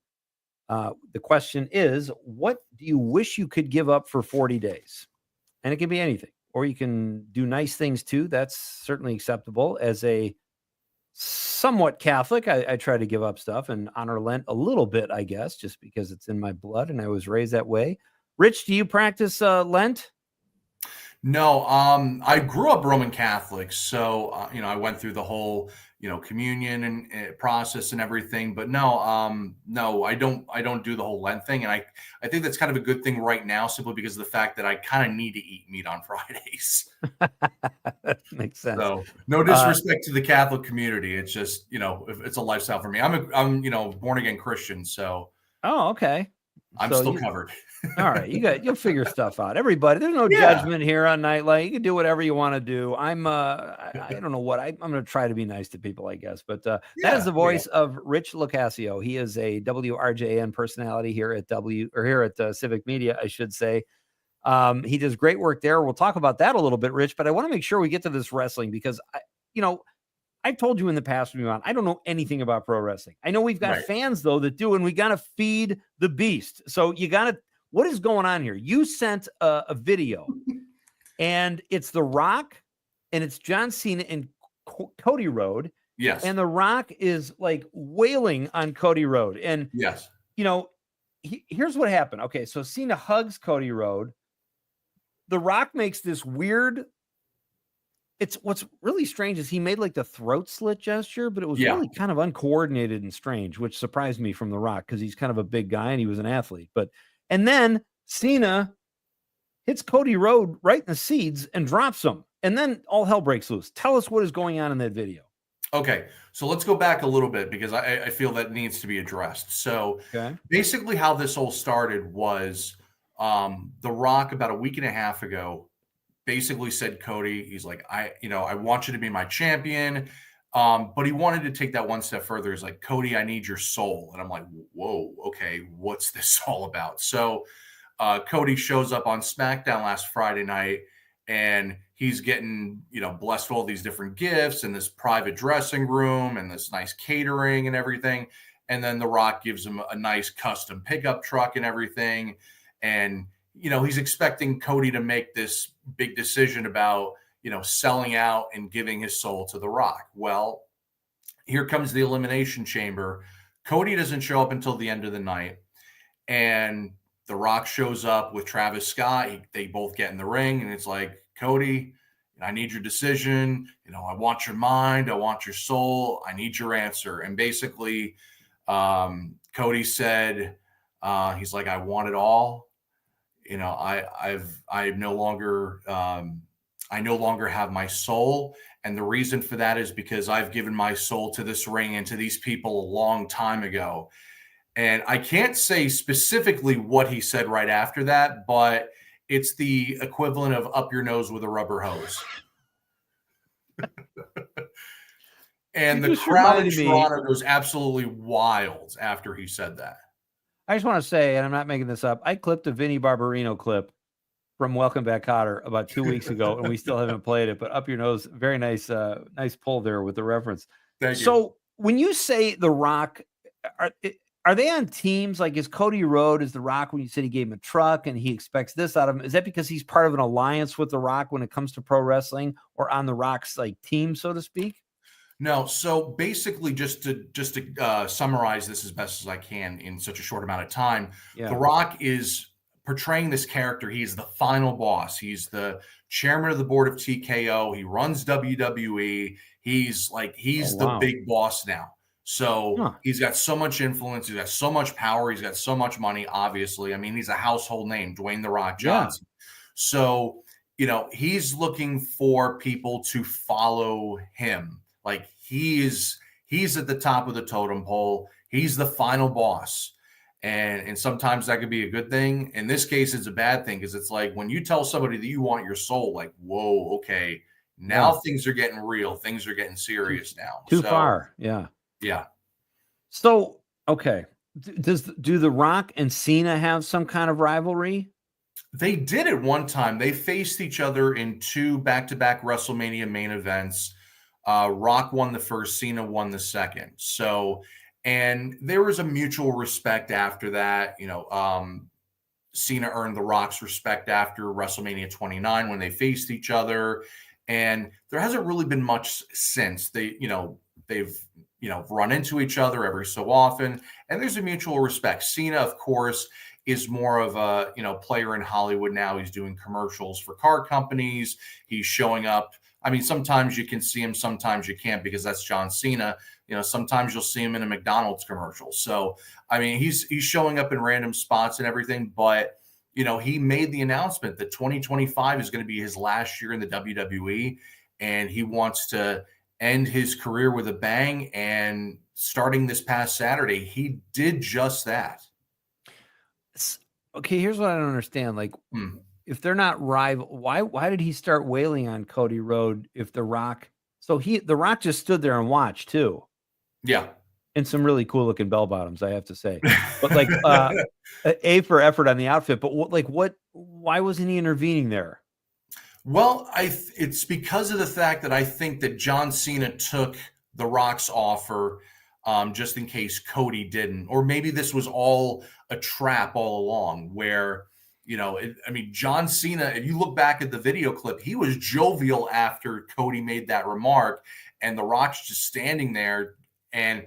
the question is, what do you wish you could give up for 40 days? And it can be anything. Or you can do nice things too. That's certainly acceptable. As a somewhat Catholic, I try to give up stuff and honor Lent a little bit, I guess, just because it's in my blood and I was raised that way. Rich, do you practice Lent? No, I grew up Roman Catholic, so I went through the whole communion and process and everything. But no, I don't do the whole Lent thing, and I think that's kind of a good thing right now, simply because of the fact that I kind of need to eat meat on Fridays. That makes sense. So no disrespect to the Catholic community, it's just it's a lifestyle for me. I'm born again Christian, so Oh, okay. I'm So still you- covered. All right, you'll figure stuff out. Everybody, there's no Yeah. judgment here on Nightlight. You can do whatever you want to do. I don't know what I'm going to try to be nice to people, I guess. But that is the voice of Rich Locascio. He is a WRJN personality here at Civic Media, I should say. He does great work there. We'll talk about that a little bit, Rich. But I want to make sure we get to this wrestling because I've told you in the past, I don't know anything about pro wrestling. I know we've got Right. fans though that do, and we got to feed the beast. So what is going on here? You sent a video, and it's The Rock, and it's John Cena and Cody Rhodes. Yes. And The Rock is like wailing on Cody Rhodes. And Yes. here's what happened. Okay, so Cena hugs Cody Rhodes. The Rock makes this weird. What's really strange is he made like the throat slit gesture, but it was Yeah. really kind of uncoordinated and strange, which surprised me from The Rock because he's kind of a big guy and he was an athlete. And then Cena hits Cody Rhodes right in the seeds and drops him. And then all hell breaks loose. Tell us what is going on in that video. Okay, so let's go back a little bit because I feel that needs to be addressed. So Okay. basically how this all started was The Rock about a week and a half ago basically said, Cody, he's like, I want you to be my champion. But he wanted to take that one step further. He's like, Cody, I need your soul. And I'm like, whoa, okay, what's this all about? So Cody shows up on SmackDown last Friday night, and he's getting, blessed with all these different gifts and this private dressing room and this nice catering and everything. And then The Rock gives him a nice custom pickup truck and everything. And, he's expecting Cody to make this big decision about, selling out and giving his soul to The Rock. Well, here comes the Elimination Chamber. Cody doesn't show up until the end of the night. And The Rock shows up with Travis Scott. They both get in the ring, and it's like, Cody, I need your decision. I want your mind. I want your soul. I need your answer. And basically, Cody said, he's like, I want it all. I no longer have my soul. And the reason for that is because I've given my soul to this ring and to these people a long time ago. And I can't say specifically what he said right after that, but it's the equivalent of up your nose with a rubber hose. And You the just crowd in reminded me- Toronto goes absolutely wild after he said that. I just want to say, and I'm not making this up, I clipped a Vinny Barbarino clip from Welcome Back Cotter about 2 weeks ago, and we still haven't played it. But up your nose, very nice, nice pull there with the reference. Thank you. So when you say The Rock, are they on teams? Like, is Cody Rhodes, is The Rock, when you said he gave him a truck and he expects this out of him, is that because he's part of an alliance with The Rock when it comes to pro wrestling, or on The Rock's like team, so to speak? No, so basically, just to summarize this as best as I can in such a short amount of time, Yeah. The Rock is portraying this character. He's the final boss. He's the chairman of the board of TKO. He runs WWE. He's the big boss now. So he's got so much influence. He's got so much power. He's got so much money, obviously. I mean, he's a household name, Dwayne The Rock Johnson. So, he's looking for people to follow him. Like, he is He's at the top of the totem pole. He's the final boss. And sometimes that could be a good thing. In this case, it's a bad thing because it's like when you tell somebody that you want your soul, like, whoa, okay, now things are getting real. Things are getting serious now. Too far. Yeah. Yeah. So, okay. Do The Rock and Cena have some kind of rivalry? They did at one time. They faced each other in 2 back-to-back WrestleMania main events. Rock won the first, Cena won the second. So, and there was a mutual respect after that. Cena earned The Rock's respect after WrestleMania 29 when they faced each other. And there hasn't really been much since. They've run into each other every so often, and there's a mutual respect. Cena, of course, is more of a player in Hollywood now. He's doing commercials for car companies. He's showing up. I mean, sometimes you can see him, sometimes you can't because that's John Cena. Sometimes you'll see him in a McDonald's commercial. So, I mean, he's showing up in random spots and everything. But he made the announcement that 2025 is going to be his last year in the WWE, and he wants to end his career with a bang. And starting this past Saturday, he did just that. Okay, here's what I don't understand. Like, if they're not rival, why did he start wailing on Cody Rhodes if The Rock? So The Rock just stood there and watched too. Yeah. And some really cool looking bell bottoms, I have to say. But like, A for effort on the outfit. But why wasn't he intervening there? Well, it's because of the fact that I think that John Cena took The Rock's offer just in case Cody didn't. Or maybe this was all a trap all along where, John Cena, if you look back at the video clip, he was jovial after Cody made that remark, and The Rock's just standing there and,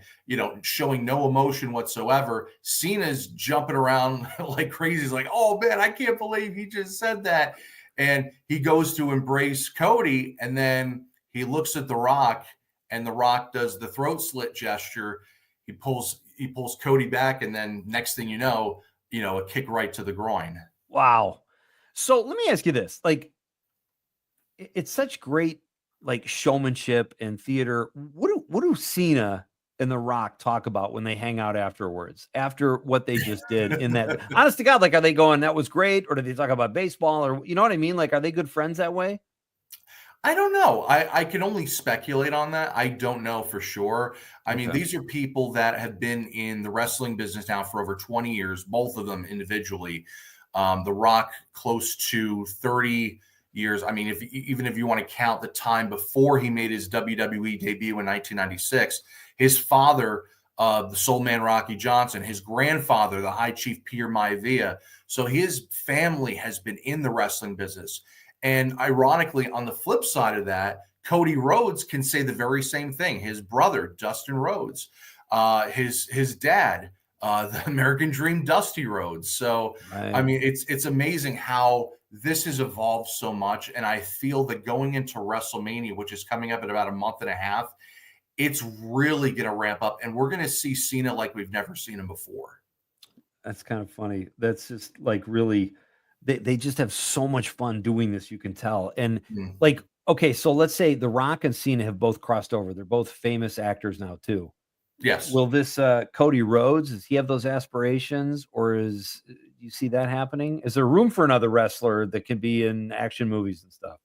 showing no emotion whatsoever. Cena's jumping around like crazy. He's like, oh, man, I can't believe he just said that. And he goes to embrace Cody, and then he looks at The Rock, and The Rock does the throat slit gesture. He pulls Cody back, and then next thing you know, a kick right to the groin. Wow. So let me ask you this. Like, it's such great like showmanship and theater. What do Cena and The Rock talk about when they hang out afterwards, after what they just did in that? Honest to God, like, are they going, that was great? Or do they talk about baseball? Or, you know what I mean? Like, are they good friends that way? I don't know. I can only speculate on that. I don't know for sure. I mean, these are people that have been in the wrestling business now for over 20 years, both of them individually. The Rock close to 30 years. I mean, even if you want to count the time before he made his WWE debut in 1996, his father, the Soul Man Rocky Johnson, his grandfather, the High Chief Peter Maivia. So his family has been in the wrestling business. And ironically, on the flip side of that, Cody Rhodes can say the very same thing. His brother, Dustin Rhodes, his dad, the American Dream, Dusty Rhodes. So, Right. I mean, it's amazing how this has evolved so much. And I feel that going into WrestleMania, which is coming up in about a month and a half, it's really going to ramp up. And we're going to see Cena like we've never seen him before. That's kind of funny. That's just like really, they just have so much fun doing this, you can tell. And like, okay, so let's say The Rock and Cena have both crossed over. They're both famous actors now too. Yes. Will this Cody Rhodes, does he have those aspirations, or do you see that happening? Is there room for another wrestler that can be in action movies and stuff?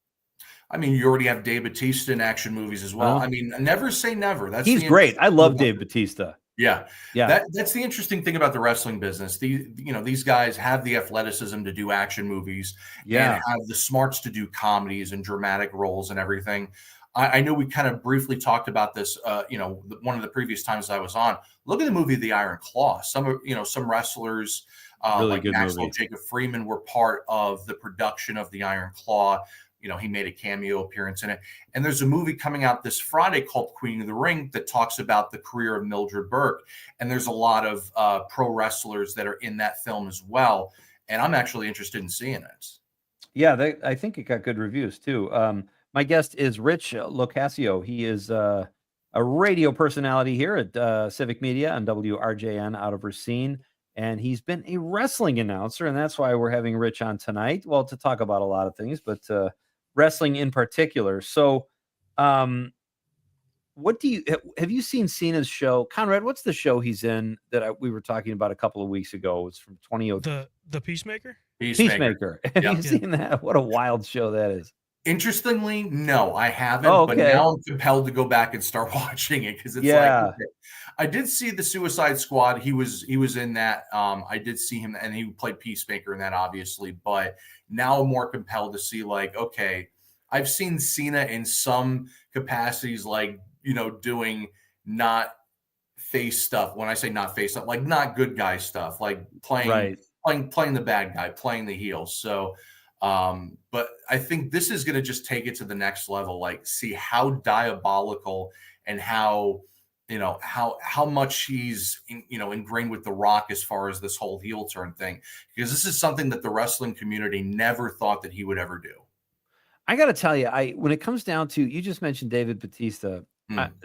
I mean, you already have Dave Bautista in action movies as well. Well, I mean, never say never. He's great. I love Dave Bautista. Yeah. Yeah. That's the interesting thing about the wrestling business. These guys have the athleticism to do action movies and have the smarts to do comedies and dramatic roles and everything. I know we kind of briefly talked about this, one of the previous times I was on. Look at the movie The Iron Claw. Some wrestlers Really like good Maxwell movie. Jacob Freeman were part of the production of The Iron Claw. He made a cameo appearance in it. And there's a movie coming out this Friday called Queen of the Ring that talks about the career of Mildred Burke. And there's a lot of pro wrestlers that are in that film as well. And I'm actually interested in seeing it. Yeah, I think it got good reviews too. My guest is Rich Locascio. He is a radio personality here at Civic Media on WRJN out of Racine. And he's been a wrestling announcer. And that's why we're having Rich on tonight. Well, to talk about a lot of things, but wrestling in particular. So what do you have you seen Cena's show? Conrad, what's the show he's in that we were talking about a couple of weeks ago? It's from 2002. The Peacemaker? Peacemaker. Have you seen that? What a wild show that is. Interestingly, no, I haven't. Oh, But okay. now I'm compelled to go back and start watching it because it's like okay. I did see the Suicide Squad. He was in that. I did see him, and he played Peacemaker in that, obviously. But now I'm more compelled to see like, okay, I've seen Cena in some capacities, like doing not face stuff. When I say not face stuff, like not good guy stuff, like playing the bad guy, playing the heel. So. But I think this is going to just take it to the next level, like see how diabolical and how much he's ingrained with The Rock as far as this whole heel turn thing, because this is something that the wrestling community never thought that he would ever do. I got to tell you, when it comes down to, you just mentioned David Batista,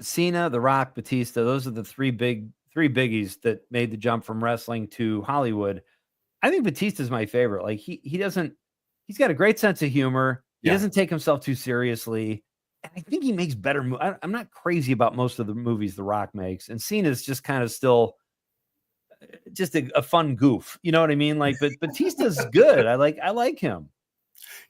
Cena, The Rock, Batista, those are the three biggies that made the jump from wrestling to Hollywood. I think Batista's my favorite. Like he's got a great sense of humor. He doesn't take himself too seriously. And I think he makes better movies. I'm not crazy about most of the movies The Rock makes. And Cena's just kind of still just a fun goof. You know what I mean? Like, but Batista's good. I like him.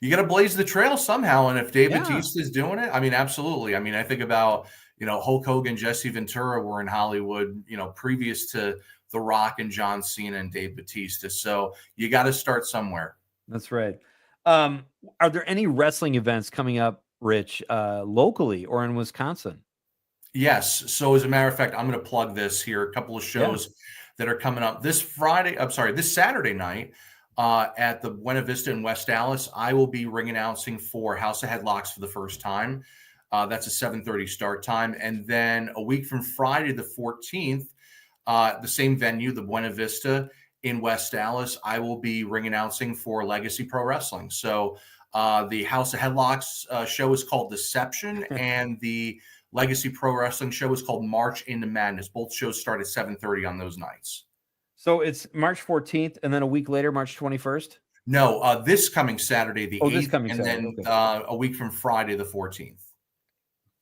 You got to blaze the trail somehow. And if Dave Batista is doing it, I mean, absolutely. I mean, I think about, Hulk Hogan, Jesse Ventura were in Hollywood, previous to The Rock and John Cena and Dave Batista. So you got to start somewhere. That's right. Are there any wrestling events coming up, Rich, locally or in Wisconsin? Yes. So as a matter of fact, I'm going to plug this here. A couple of shows that are coming up this Saturday night at the Buena Vista in West Allis. I will be ring announcing for House of Headlocks for the first time. That's a 7:30 start time. And then a week from Friday, the 14th, the same venue, the Buena Vista in West Allis, I will be ring announcing for Legacy Pro Wrestling. So the House of Headlocks show is called Deception, and the Legacy Pro Wrestling show is called March into Madness. Both shows start at 7:30 on those nights. So it's March 14th, and then a week later, March 21st? No, this coming Saturday, the 8th, this coming and Saturday. Then a week from Friday, the 14th.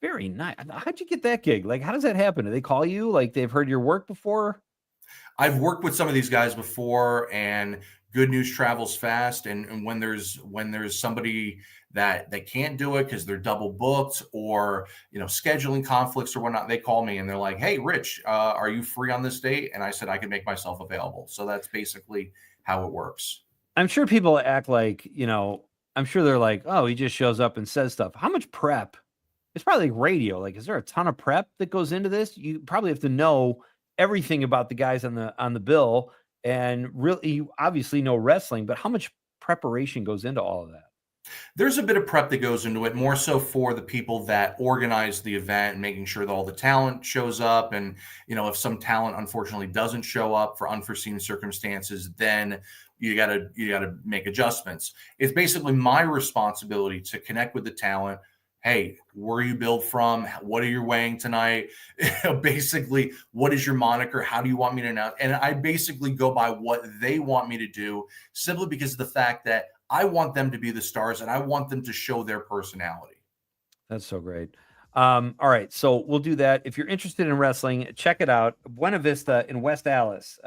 Very nice. How'd you get that gig? Like, how does that happen? Do they call you? Like, they've heard your work before? I've worked with some of these guys before, and good news travels fast. And when there's somebody that they can't do it because they're double booked or scheduling conflicts or whatnot, they call me and they're like, "Hey, Rich, are you free on this date?" And I said I can make myself available. So that's basically how it works. I'm sure people act like I'm sure they're like, "Oh, he just shows up and says stuff." How much prep? It's probably like radio. Like, is there a ton of prep that goes into this? You probably have to know everything about the guys on the bill, and really, you obviously know wrestling, but how much preparation goes into all of that? There's a bit of prep that goes into it, more so for the people that organize the event and making sure that all the talent shows up. And, if some talent unfortunately doesn't show up for unforeseen circumstances, then you gotta make adjustments. It's basically my responsibility to connect with the talent. Hey, where are you billed from? What are you weighing tonight? Basically, what is your moniker? How do you want me to announce? And I basically go by what they want me to do, simply because of the fact that I want them to be the stars and I want them to show their personality. That's so great. All right, so we'll do that. If you're interested in wrestling, check it out. Buena Vista in West Allis,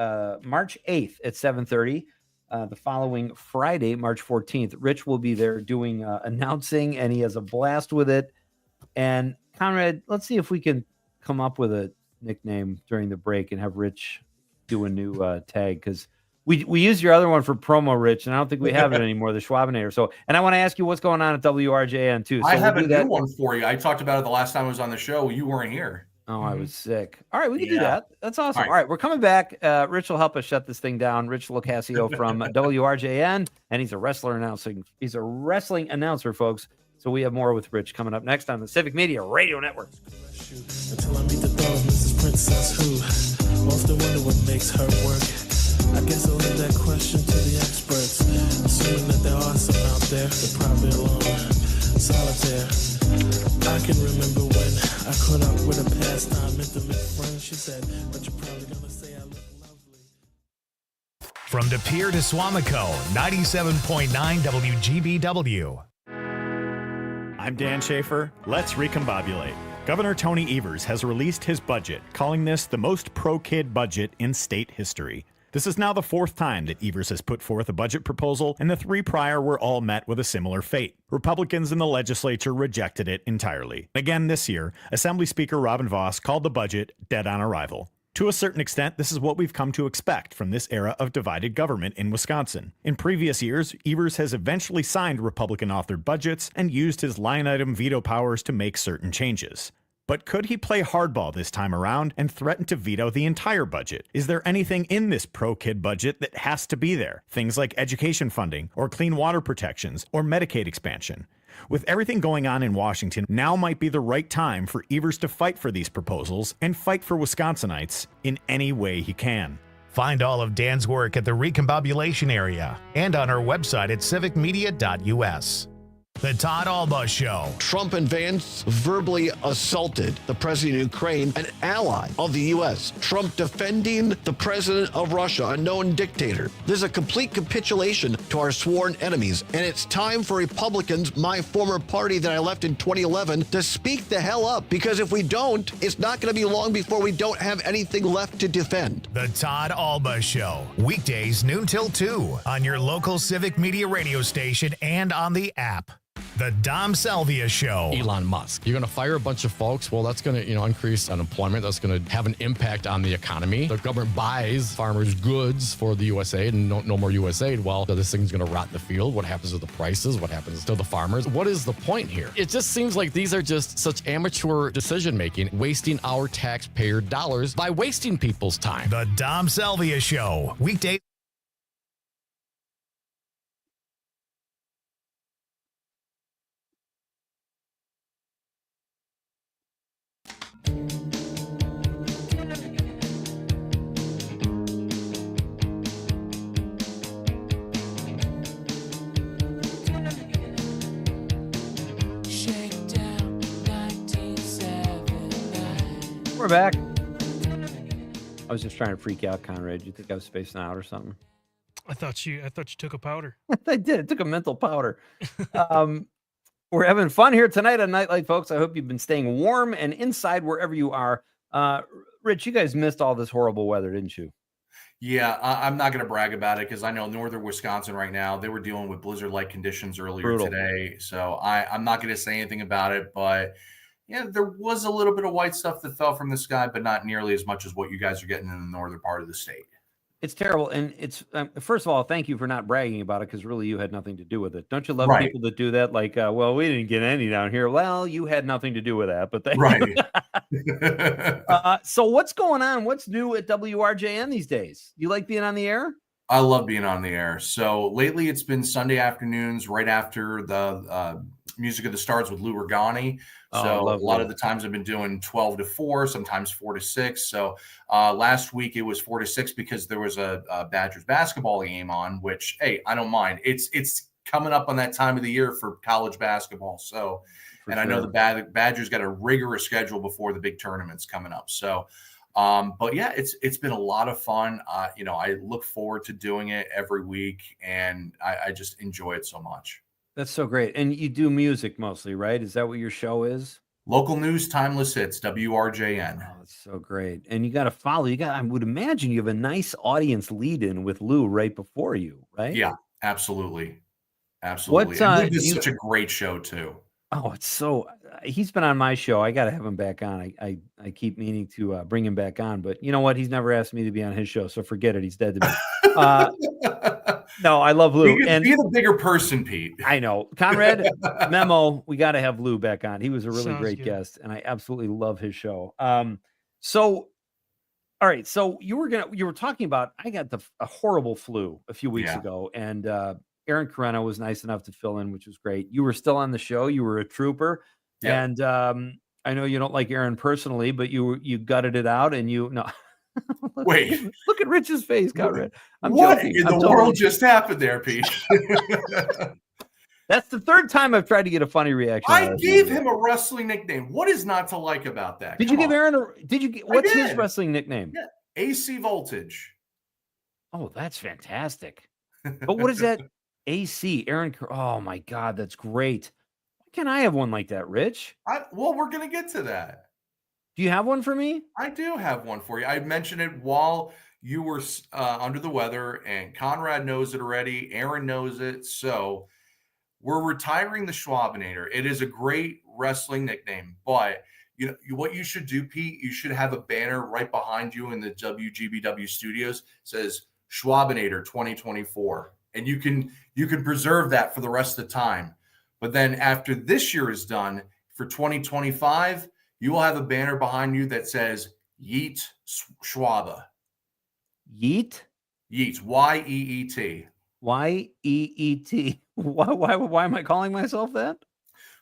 March 8th at 7:30. The following Friday, March 14th, Rich will be there doing announcing, and he has a blast with it. And Conrad, let's see if we can come up with a nickname during the break and have Rich do a new tag, because we used your other one for promo, Rich, and I don't think we have it anymore, the Schwabinator. So, and I want to ask you what's going on at WRJN too. So I have a new one for you. I talked about it the last time I was on the show. You weren't here. Oh, I was sick. All right, we can do that. That's awesome. All right, we're coming back. Rich will help us shut this thing down. Rich Locascio from WRJN, and he's a wrestling announcer, folks. So we have more with Rich coming up next on the Civic Media Radio Network. Until I meet the dog, Mrs. Princess, who often wonder what makes her work. I guess I'll leave that question to the experts. Assuming that there are some out there, they're probably alone, solitaire. I can remember when I caught up with a pastime intimate friend. She said, "But you're probably gonna say I look lovely." From De Pere to Swamico, 97.9 WGBW. I'm Dan Schaefer. Let's recombobulate. Governor Tony Evers has released his budget, calling this the most pro-kid budget in state history. This is now the fourth time that Evers has put forth a budget proposal, and the three prior were all met with a similar fate. Republicans in the legislature rejected it entirely. Again this year, Assembly Speaker Robin Vos called the budget dead on arrival. To a certain extent, this is what we've come to expect from this era of divided government in Wisconsin. In previous years, Evers has eventually signed Republican-authored budgets and used his line-item veto powers to make certain changes. But could he play hardball this time around and threaten to veto the entire budget? Is there anything in this pro-kid budget that has to be there? Things like education funding, or clean water protections, or Medicaid expansion. With everything going on in Washington, now might be the right time for Evers to fight for these proposals and fight for Wisconsinites in any way he can. Find all of Dan's work at the Recombobulation area and on our website at civicmedia.us. The Todd Alba Show. Trump and Vance verbally assaulted the president of Ukraine, an ally of the U.S. Trump defending the president of Russia, a known dictator. This is a complete capitulation to our sworn enemies, and it's time for Republicans, my former party that I left in 2011, to speak the hell up, because if we don't, it's not going to be long before we don't have anything left to defend. The Todd Alba Show. Weekdays noon till 2 on your local Civic Media radio station and on the app. The Dom Salvia Show. Elon Musk. You're going to fire a bunch of folks. Well, that's going to, increase unemployment. That's going to have an impact on the economy. The government buys farmers' goods for the USAID and no more USAID. Well, this thing's going to rot in the field. What happens to the prices? What happens to the farmers? What is the point here? It just seems like these are just such amateur decision-making, wasting our taxpayer dollars by wasting people's time. The Dom Salvia Show. Weekday. We're back. I was just trying to freak out, Conrad. You think I was spacing out or something? I thought you took a powder. I did. It took a mental powder. We're having fun here tonight on Nightlight, folks. I hope you've been staying warm and inside wherever you are. Rich, you guys missed all this horrible weather, didn't you? Yeah, I'm not going to brag about it because I know northern Wisconsin right now, they were dealing with blizzard-like conditions earlier Brutal. today. So I'm not going to say anything about it, but yeah, there was a little bit of white stuff that fell from the sky, but not nearly as much as what you guys are getting in the northern part of the state. It's terrible. And it's, first of all, thank you for not bragging about it because really you had nothing to do with it. Don't you love Right. people that do that? Like, well, we didn't get any down here. Well, you had nothing to do with that, but thank Right. So what's going on? What's new at WRJN these days? You like being on the air? I love being on the air. So lately it's been Sunday afternoons right after the Music of the Stars with Lou Regani. Oh, So a lovely. lot of the times I've been doing 12 to 4, sometimes 4 to 6. So last week it was 4 to 6 because there was a Badgers basketball game on, which, hey, I don't mind. It's coming up on that time of the year for college basketball. So, I know the Badgers got a rigorous schedule before the big tournaments coming up. So, but yeah, it's been a lot of fun. I look forward to doing it every week, and I just enjoy it so much. That's so great. And you do music mostly, right? Is that what your show is? Local news, timeless hits, WRJN. Oh, that's so great. And you got to follow. I would imagine you have a nice audience lead in with Lou right before you, right? Yeah, absolutely. Absolutely. What, And Lou did such a great show too. Oh, it's so. He's been on my show. I got to have him back on. I keep meaning to bring him back on, but you know what? He's never asked me to be on his show, so forget it. He's dead to me. No, I love Lou. Be And the bigger person, Pete. I know. Conrad, memo, we got to have Lou back on. He was a really Sounds great good. guest, and I absolutely love his show. So, all right. So you were talking about, I got a horrible flu a few weeks Yeah. ago, and Aaron Carreno was nice enough to fill in, which was great. You were still on the show. You were a trooper. Yeah. And I know you don't like Aaron personally, but you gutted it out, and no. Wait. Look at Rich's face, Conrad. I'm What joking. in I'm the totally- world just happened there, Pete? That's the third time I've tried to get a funny reaction. out I of gave you. him a wrestling nickname. What is not to like about that? Did you Come give on. Aaron what's his did. wrestling nickname? Yeah, AC Voltage. Oh, that's fantastic. But what is that? AC Aaron? Oh my God, that's great. Why can't I have one like that, Rich? Well, we're going to get to that. Do you have one for me? I do have one for you. I mentioned it while you were under the weather, and Conrad knows it already. Aaron knows it. So we're retiring the Schwabinator. It is a great wrestling nickname, but what you should do, Pete, you should have a banner right behind you in the WGBW studios. It says Schwabinator 2024. And you can preserve that for the rest of the time. But then after this year is done, for 2025, you will have a banner behind you that says Yeet Schwaba. Yeet? Yeet. Y-E-E-T. Y-E-E-T. Why am I calling myself that?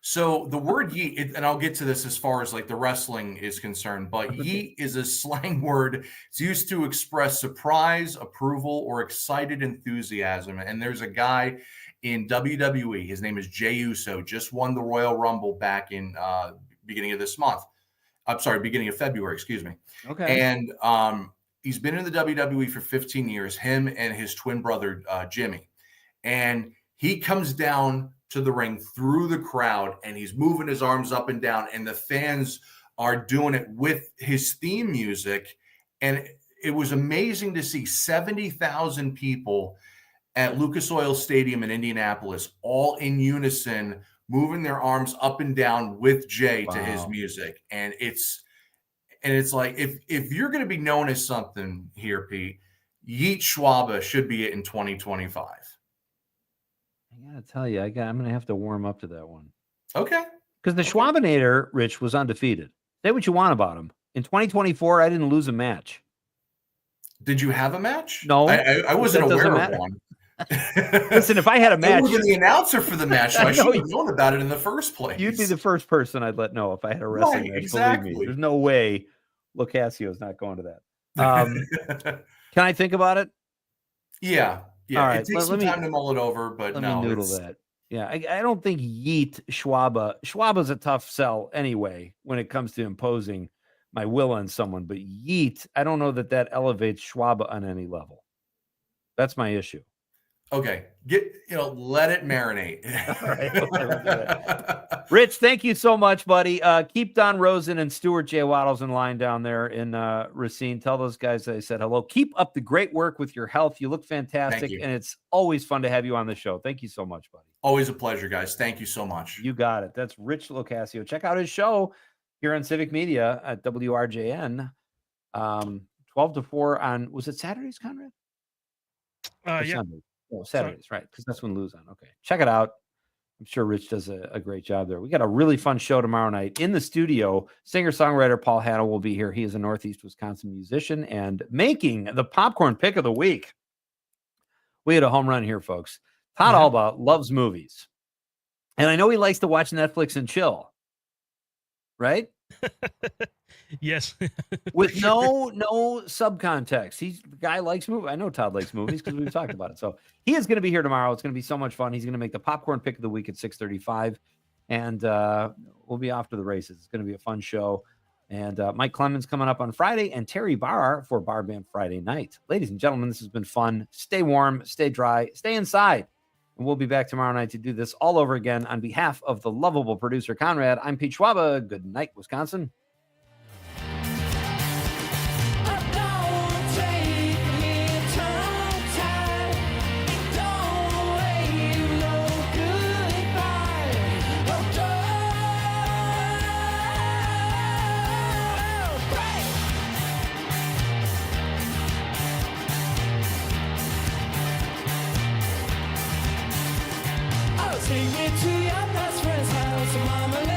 So the word yeet, and I'll get to this as far as like the wrestling is concerned, but yeet is a slang word. It's used to express surprise, approval, or excited enthusiasm. And there's a guy in WWE. His name is Jey Uso. Just won the Royal Rumble back in beginning of this month. I'm sorry, beginning of February, excuse me. Okay. And he's been in the WWE for 15 years, him and his twin brother, Jimmy. And he comes down to the ring through the crowd, and he's moving his arms up and down, and the fans are doing it with his theme music. And it was amazing to see 70,000 people at Lucas Oil Stadium in Indianapolis, all in unison, moving their arms up and down with Jay to his music. And it's like, if you're going to be known as something here, Pete, Yeet Schwaba should be it in 2025. I gotta tell you, I'm gonna have to warm up to that one. Okay. Because the Schwabinator, Rich, was undefeated. Say what you want about him. In 2024, I didn't lose a match. Did you have a match? No, I wasn't aware of one. Listen, if I had a match, I would have been the announcer for the match, so I should have known about it in the first place. You'd be the first person I'd let know if I had a wrestling match. Exactly. Believe me, there's no way Locasio's not going to that. Can I think about it? Yeah. Yeah, all right, it takes some time to mull it over, but let no. me noodle that. Yeah, I don't think Yeet Schwaba. Schwaba's a tough sell anyway when it comes to imposing my will on someone. But Yeet, I don't know that elevates Schwaba on any level. That's my issue. Okay, let it marinate. All right, Rich, thank you so much, buddy. Keep Don Rosen and Stuart J. Waddles in line down there in Racine. Tell those guys I said hello. Keep up the great work with your health. You look fantastic, and it's always fun to have you on the show. Thank you so much, buddy. Always a pleasure, guys. Thank you so much. You got it. That's Rich Locasio. Check out his show here on Civic Media at WRJN, 12 to 4 on, was it Saturdays, Conrad? Yeah. Sundays? Oh, Saturdays, right? Because that's when Lou's on. Okay, check it out. I'm sure Rich does a great job there. We got a really fun show tomorrow night in the studio. Singer-songwriter Paul Hanna will be here. He is a Northeast Wisconsin musician and making the popcorn pick of the week. We had a home run here, folks. Todd Alba loves movies, and I know he likes to watch Netflix and chill. Right? Yes. With no subcontext. The guy likes movies. I know Todd likes movies because we've talked about it. So he is going to be here tomorrow. It's going to be so much fun. He's going to make the popcorn pick of the week at 6:35, and we'll be off to the races. It's going to be a fun show. And Mike Clemens coming up on Friday, and Terry Barr for Bar Band Friday night. Ladies and gentlemen, this has been fun. Stay warm, stay dry, stay inside. And we'll be back tomorrow night to do this all over again. On behalf of the lovable producer, Conrad, I'm Pete Schwaba. Good night, Wisconsin. Take me to your best friend's house, mama.